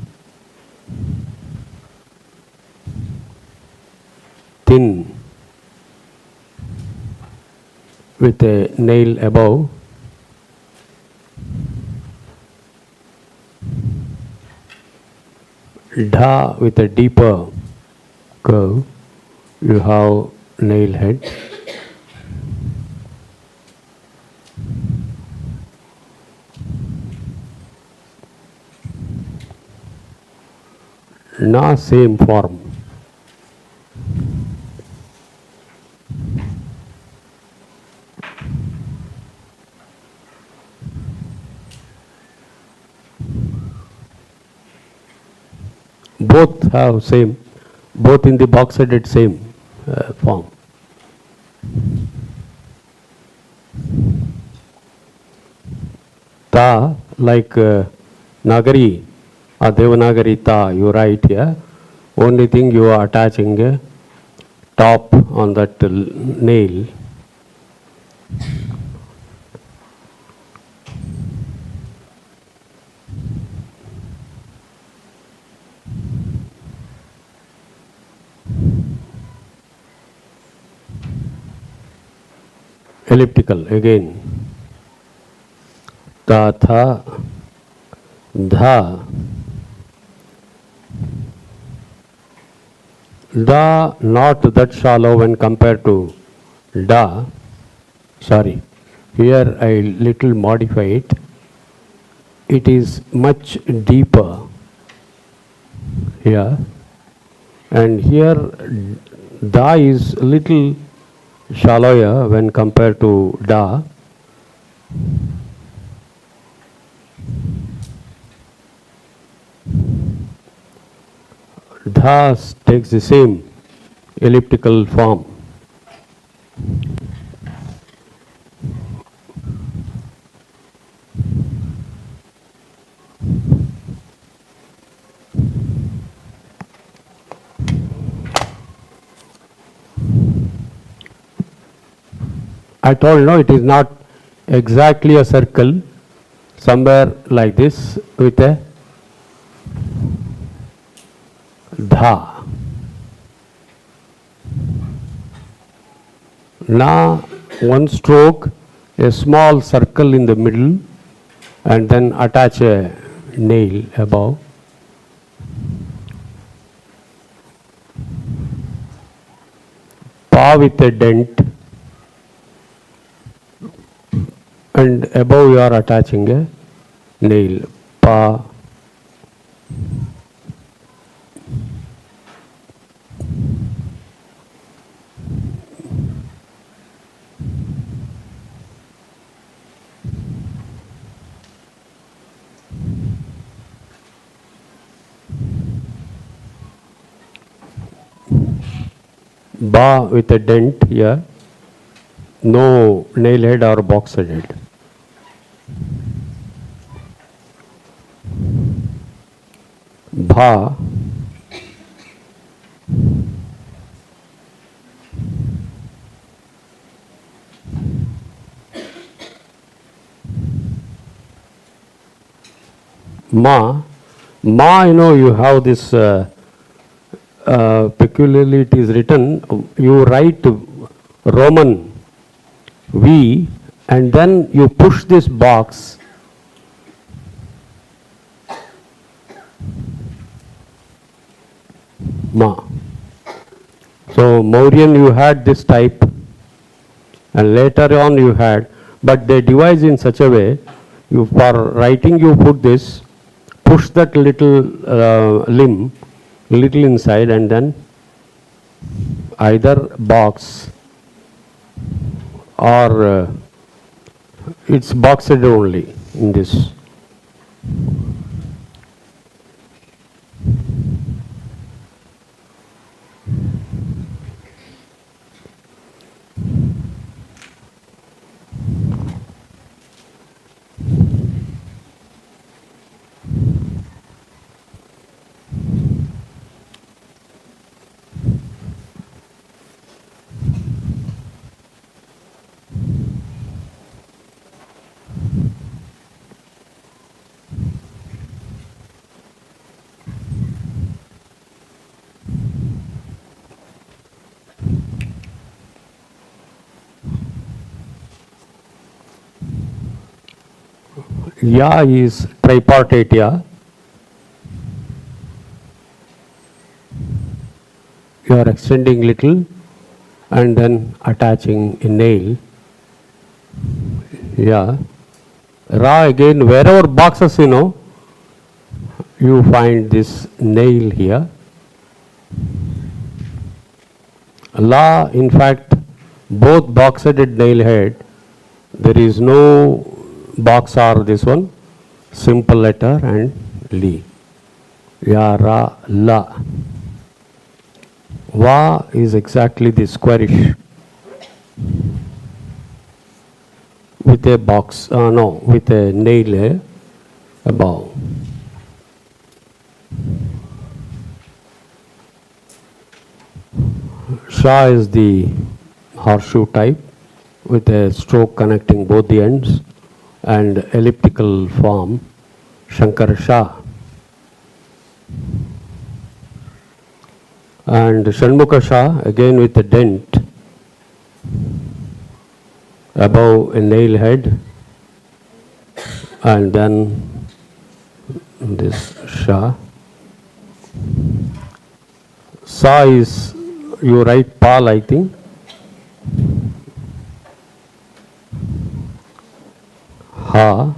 thin with a nail above. Dha with a deeper curve. You have nail head. Na, same form. Both have same, both in the box headed same form. Ta, like Nagari or Devanagari ta, you write here. Only thing you are attaching a top on that nail. Elliptical again. Ta, tha, dha. Da, not that shallow when compared to da. Sorry, here I little modify it. It is much deeper here, and here da is little shallower when compared to da. Dha takes the same elliptical form. I told no, it is not exactly a circle, somewhere like this with a dha. Na, one stroke, a small circle in the middle, and then attach a nail above. Pa with a dent, and above you are attaching a nail. Pa. Ba with a dent here. no nail head or box head. Bha, Ma, Ma, you have this peculiarly it is written, you write Roman V and then you push this box Ma. So Mauryan you had this type and later on you had, but they devise in such a way, you for writing you put this, push that little limb little inside and then either box or it's boxed only in this. Ya is tripartite ya. You are extending little and then attaching a nail. Yeah. Ra again, wherever boxes you find this nail here. La, in fact, both box-headed nail head, there is no box or this one, simple letter and li. Ya, ra, la. Va is exactly the squarish with a box, with a nail above. Sha is the horseshoe type with a stroke connecting both the ends and elliptical form, Shankar Shah. And Shanmukha Shah again with a dent above a nail head and then this Shah. Sa is, you write Pal, I think. Ha.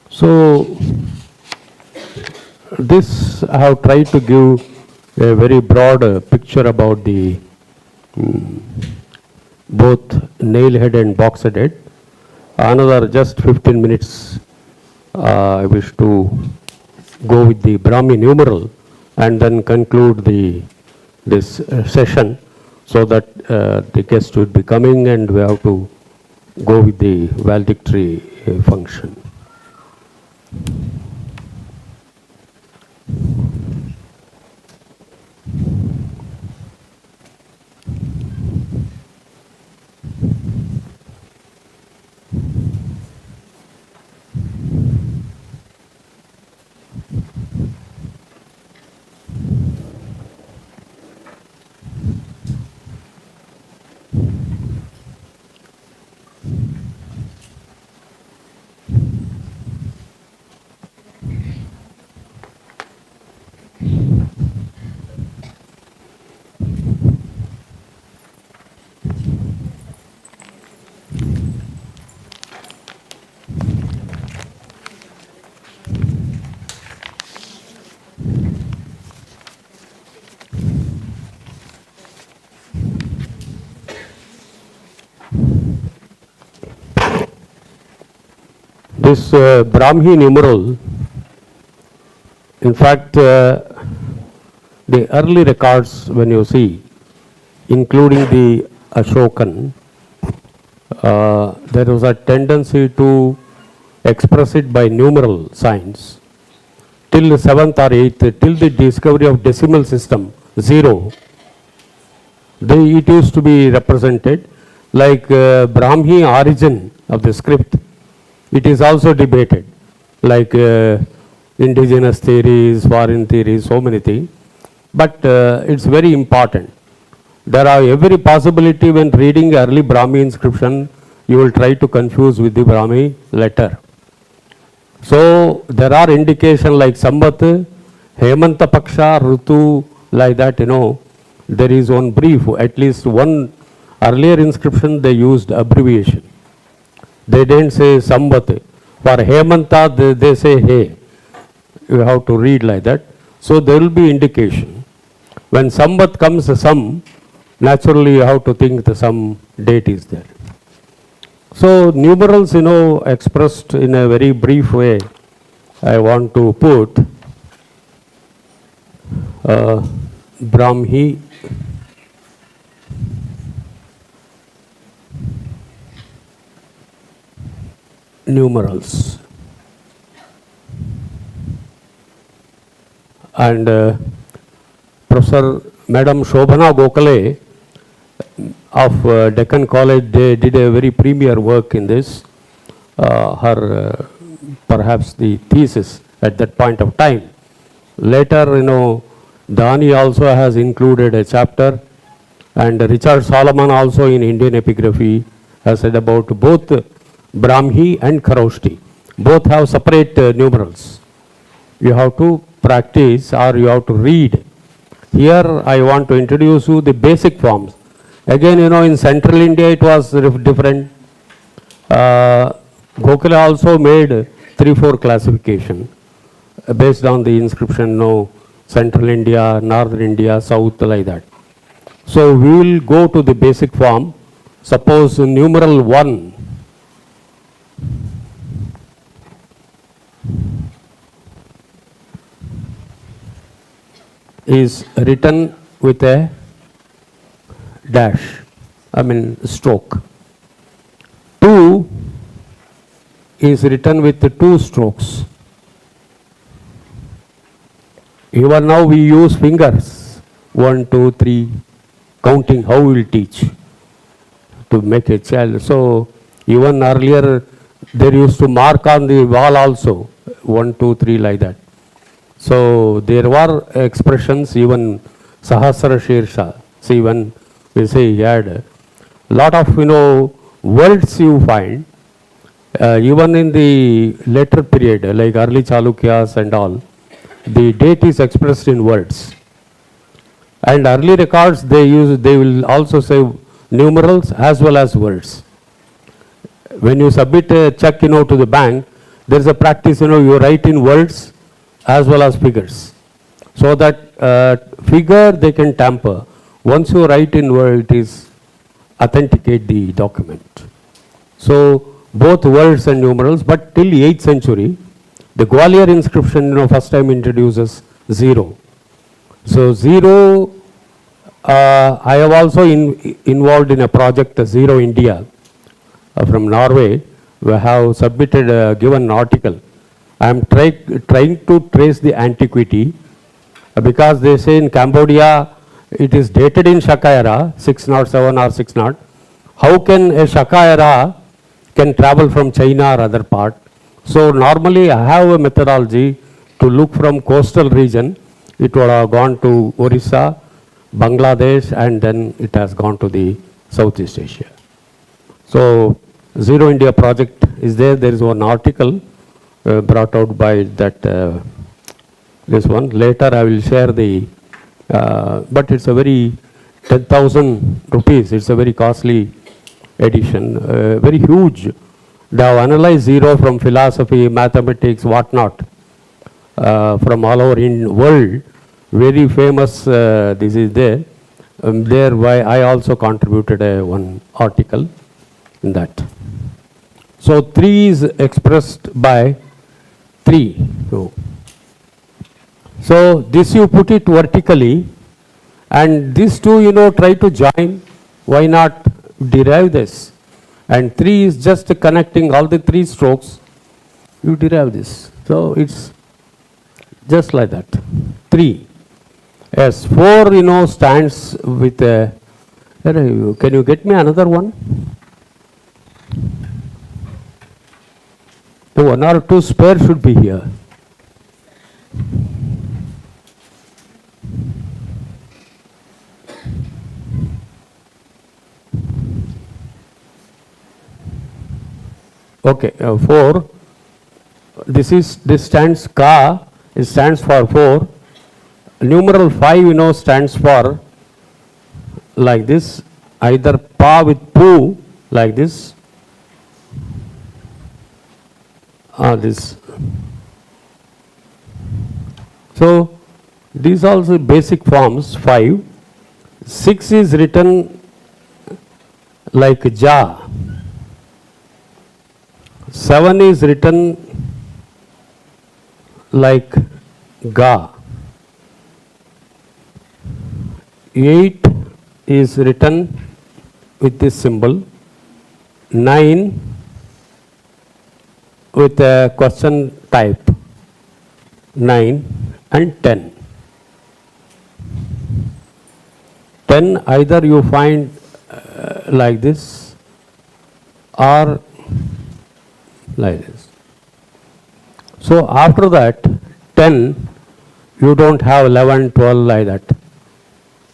So this I have tried to give a very broad picture about the both nail head and box head. Another just 15 minutes I wish to go with the Brahmi numeral and then conclude this session so that the guest would be coming and we have to go with the valedictory function. This Brahmi numeral, in fact, the early records, when you see, including the Ashokan, there was a tendency to express it by numeral signs till the 7th or 8th, till the discovery of decimal system, 0. It used to be represented like Brahmi origin of the script. It is also debated, like indigenous theories, foreign theories, so many things. But it's very important. There are every possibility when reading early Brahmi inscription, you will try to confuse with the Brahmi letter. So there are indications like Sambat, Hemanta Paksha, Rutu, like that, there is one brief, at least one earlier inscription they used abbreviation. They didn't say Sambat. For Hemanta, they say He. You have to read like that. So there will be indication. When Sambat comes some, naturally you have to think the some date is there. So numerals, expressed in a very brief way, I want to put Brahmi numerals. And Professor Madam Shobhana Gokhale of Deccan College, they did a very premier work in this. Her perhaps the thesis at that point of time. Later, Dani also has included a chapter, and Richard Solomon also in Indian Epigraphy has said about both Brahmi and Kharosthi. Both have separate numerals. You have to practice or you have to read. Here I want to introduce you the basic forms. Again, in central India it was different. Gokhale also made 3-4 classification based on the inscription, central India, northern India, south, like that. So we will go to the basic form. Suppose numeral 1 is written with a dash, stroke. 2 is written with 2 strokes. Even now we use fingers, 1, 2, 3, counting, how we will teach to make a child. So even earlier they used to mark on the wall also, 1, 2, 3, like that. So there were expressions, even Sahasra Shirsha. See, when we say he had a lot of, words you find, even in the later period, like early Chalukyas and all, the date is expressed in words. And early records, they will also say numerals as well as words. When you submit a check, to the bank, there is a practice, you write in words as well as figures. So that figure they can tamper. Once you write in word, it is authenticate the document. So both words and numerals, but till 8th century, the Gwalior inscription, first time introduces 0. So 0, I have also involved in a project, Zero India, from Norway. We have submitted a given article. I am trying to trace the antiquity, because they say in Cambodia it is dated in Shaka era, 607 or 60. How can a Shaka era can travel from China or other part? So normally I have a methodology to look from coastal region. It would have gone to Orissa, Bangladesh, and then it has gone to the Southeast Asia. So Zero India project is there. There is one article brought out by that this one. Later I will share the, but it's a very 10,000 rupees. It's a very costly edition, very huge. They have analyzed 0 from philosophy, mathematics, whatnot, from all over in world. Very famous. This is there. There, why I also contributed one article in that. So 3 is expressed by 3. So this you put it vertically, and these two, try to join. Why not derive this? And 3 is just connecting all the 3 strokes. You derive this. So it's just like that. 3. Yes, 4, stands with a. Can you get me another one? The 1 or 2 spare should be here. Okay, 4. This stands ka. It stands for 4. Numeral 5, stands for like this. Either pa with pu, like this. This. So these also basic forms. 5. 6 is written like ja. 7 is written like ga. 8 is written with this symbol. 9 with a question type. 9 and 10. 10 either you find like this or like this. So after that 10 you don't have 11, 12 like that.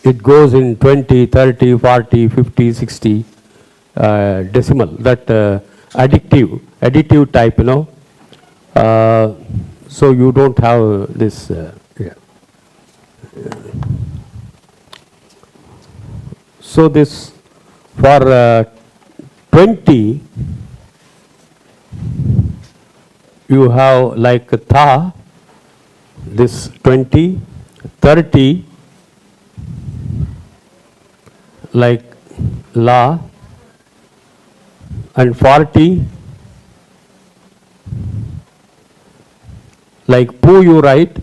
It goes in 20, 30, 40, 50, 60 decimal, that additive type, so you don't have this. So this for 20 you have like tha, this 20, 30 like la, and 40 like pu you write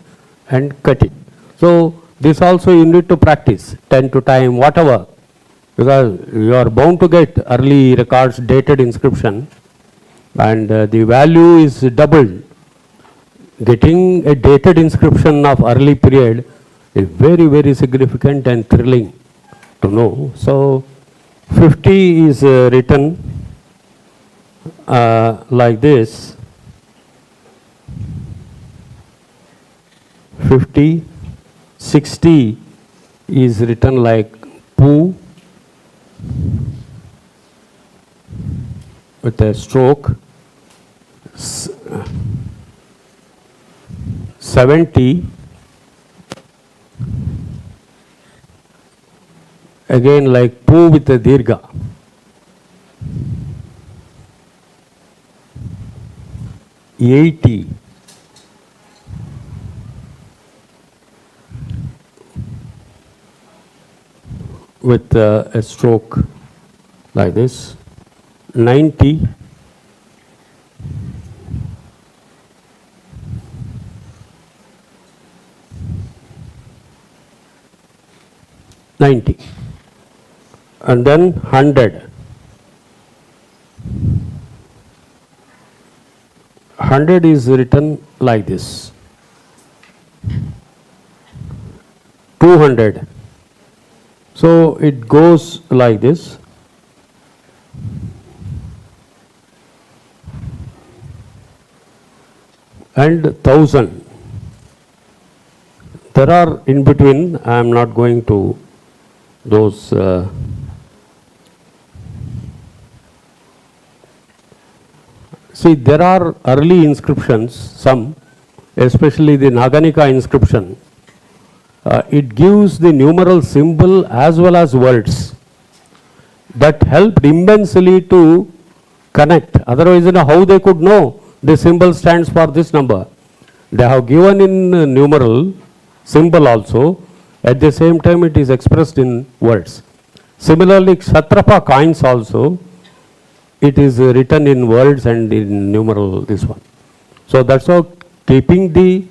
and cut it. So this also you need to practice 10 to time, whatever, because you are bound to get early records dated inscription, and the value is doubled. Getting a dated inscription of early period is very, very significant and thrilling to know. So 50 is written like this. 50, 60 is written like pu with a stroke. 70 again like pu with a dirgha. 80 with a stroke like this. 90 90 and then 100. 100 is written like this. 200. So it goes like this. And 1000. There are in between, I am not going to those see, there are early inscriptions, some, especially the Naganika inscription. It gives the numeral symbol as well as words. That helped immensely to connect. Otherwise, how they could know the symbol stands for this number? They have given in numeral symbol also. At the same time, it is expressed in words. Similarly, Kshatrapa coins also, it is written in words and in numeral, this one. So that's how keeping the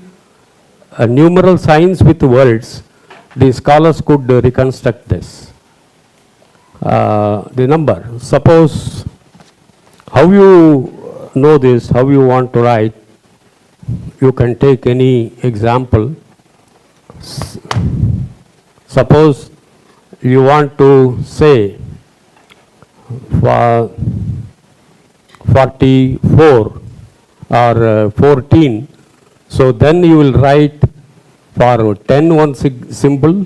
numeral signs with words, the scholars could reconstruct this. The number, suppose, how you know this, how you want to write, you can take any example. Suppose you want to say for 44 or 14, so then you will write for 10 one symbol,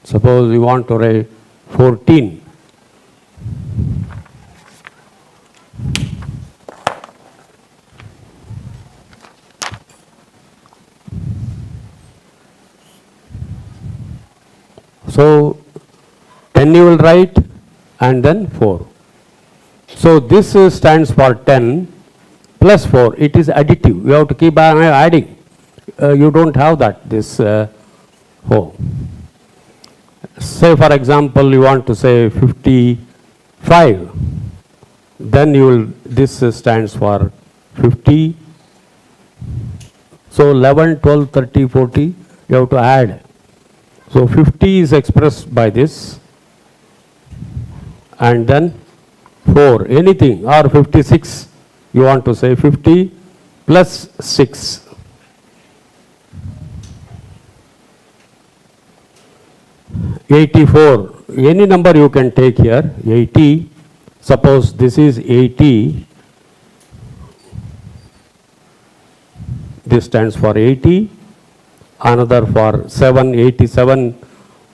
suppose you want to write 14. So 10 you will write and then 4. So this stands for 10 plus 4. It is additive. You have to keep adding. You don't have that, this Say for example, you want to say 55. Then you will, this stands for 50. So 11, 12, 30, 40, you have to add. So 50 is expressed by this, and then 4, anything, or 56, you want to say 50 plus 6. $84, any number you can take here, 80, suppose this is 80, this stands for 80, another for 7, 87,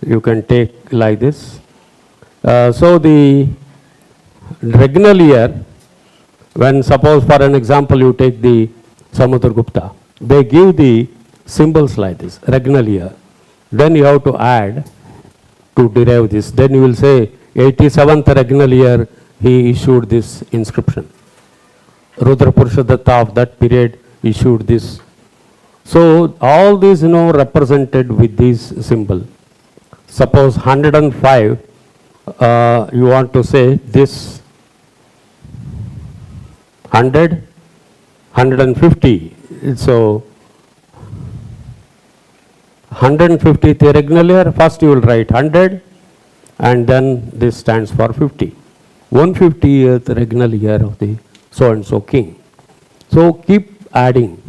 you can take like this. So the regnal year, when suppose for an example you take the Samudragupta, they give the symbols like this, regnal year. Then you have to add to derive this. Then you will say 87th regnal year he issued this inscription. Rudra Purushadatta of that period issued this. So all these represented with this symbol. Suppose 105, you want to say this 100, 150. So 150th regnal year, first you will write 100 and then this stands for 50. 150th regnal year of the so and so king. So keep adding.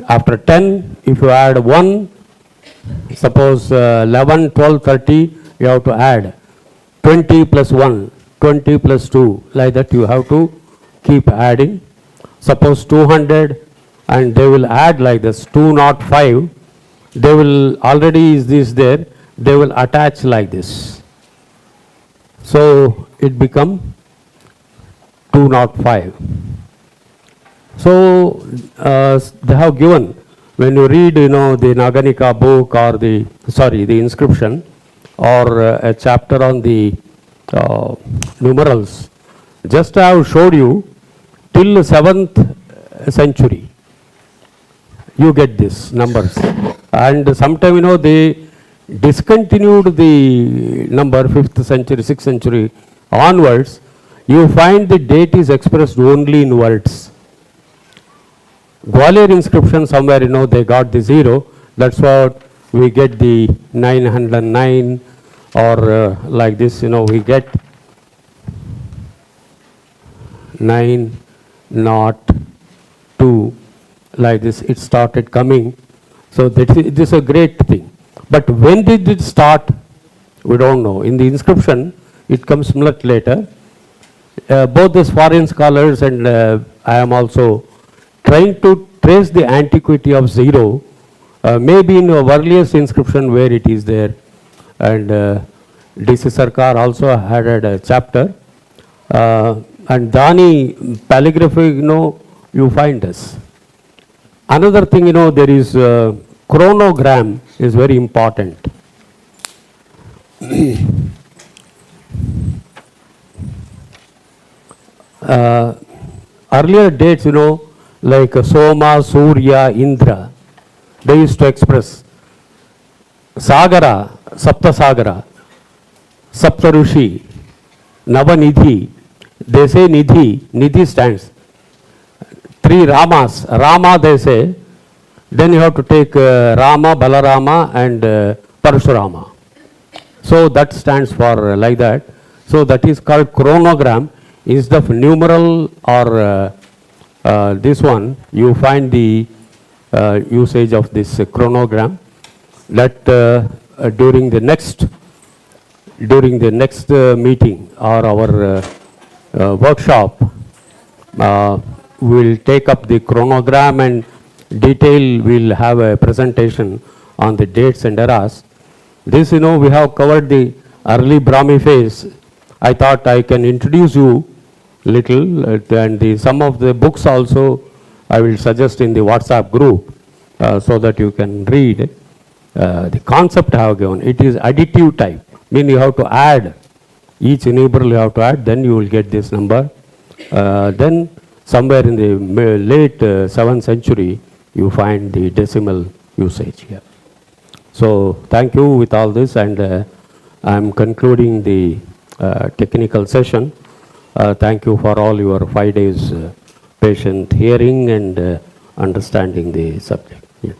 After 10, if you add 1, suppose 11, 12, 30, you have to add 20 plus 1, 20 plus 2, like that you have to keep adding. Suppose 200, and they will add like this, 205, they will, already is this there, they will attach like this. So it become 205. So they have given, when you read the Naganika book or the inscription or a chapter on the numerals, just I have showed you till 7th century you get this numbers, and sometime they discontinued the number 5th century, 6th century onwards. You find the date is expressed only in words. Gwalior inscription somewhere they got the 0, that's what we get the 909, or like this we get 902, like this it started coming. So this is a great thing. But when did it start? We don't know. In the inscription, it comes much later. Both these foreign scholars and I am also trying to trace the antiquity of 0, maybe in our earliest inscription where it is there. And D.C. Sarkar also had a chapter. And Dani calligraphy, you find this. Another thing, there is chronogram is very important. uh, earlier dates, like Soma, Surya, Indra, they used to express Sagara, Sapta Sagara, Sapta Rushi, Navanidhi. They say Nidhi stands. 3 Ramas, Rama they say, then you have to take Rama, Balarama and Parashurama. So that stands for like that. So that is called chronogram. Is the numeral or this one, you find the usage of this chronogram that during the next meeting or our workshop, we'll take up the chronogram and detail. We'll have a presentation on the dates and eras. This, we have covered the early Brahmi phase. I thought I can introduce you little, and some of the books also I will suggest in the WhatsApp group so that you can read. The concept I have given, it is additive type, mean you have to add, each enumeral you have to add, then you will get this number. Then somewhere in the late 7th century, you find the decimal usage here. So thank you with all this, and I am concluding the technical session. Thank you for all your 5 days patient hearing and understanding the subject. Yeah.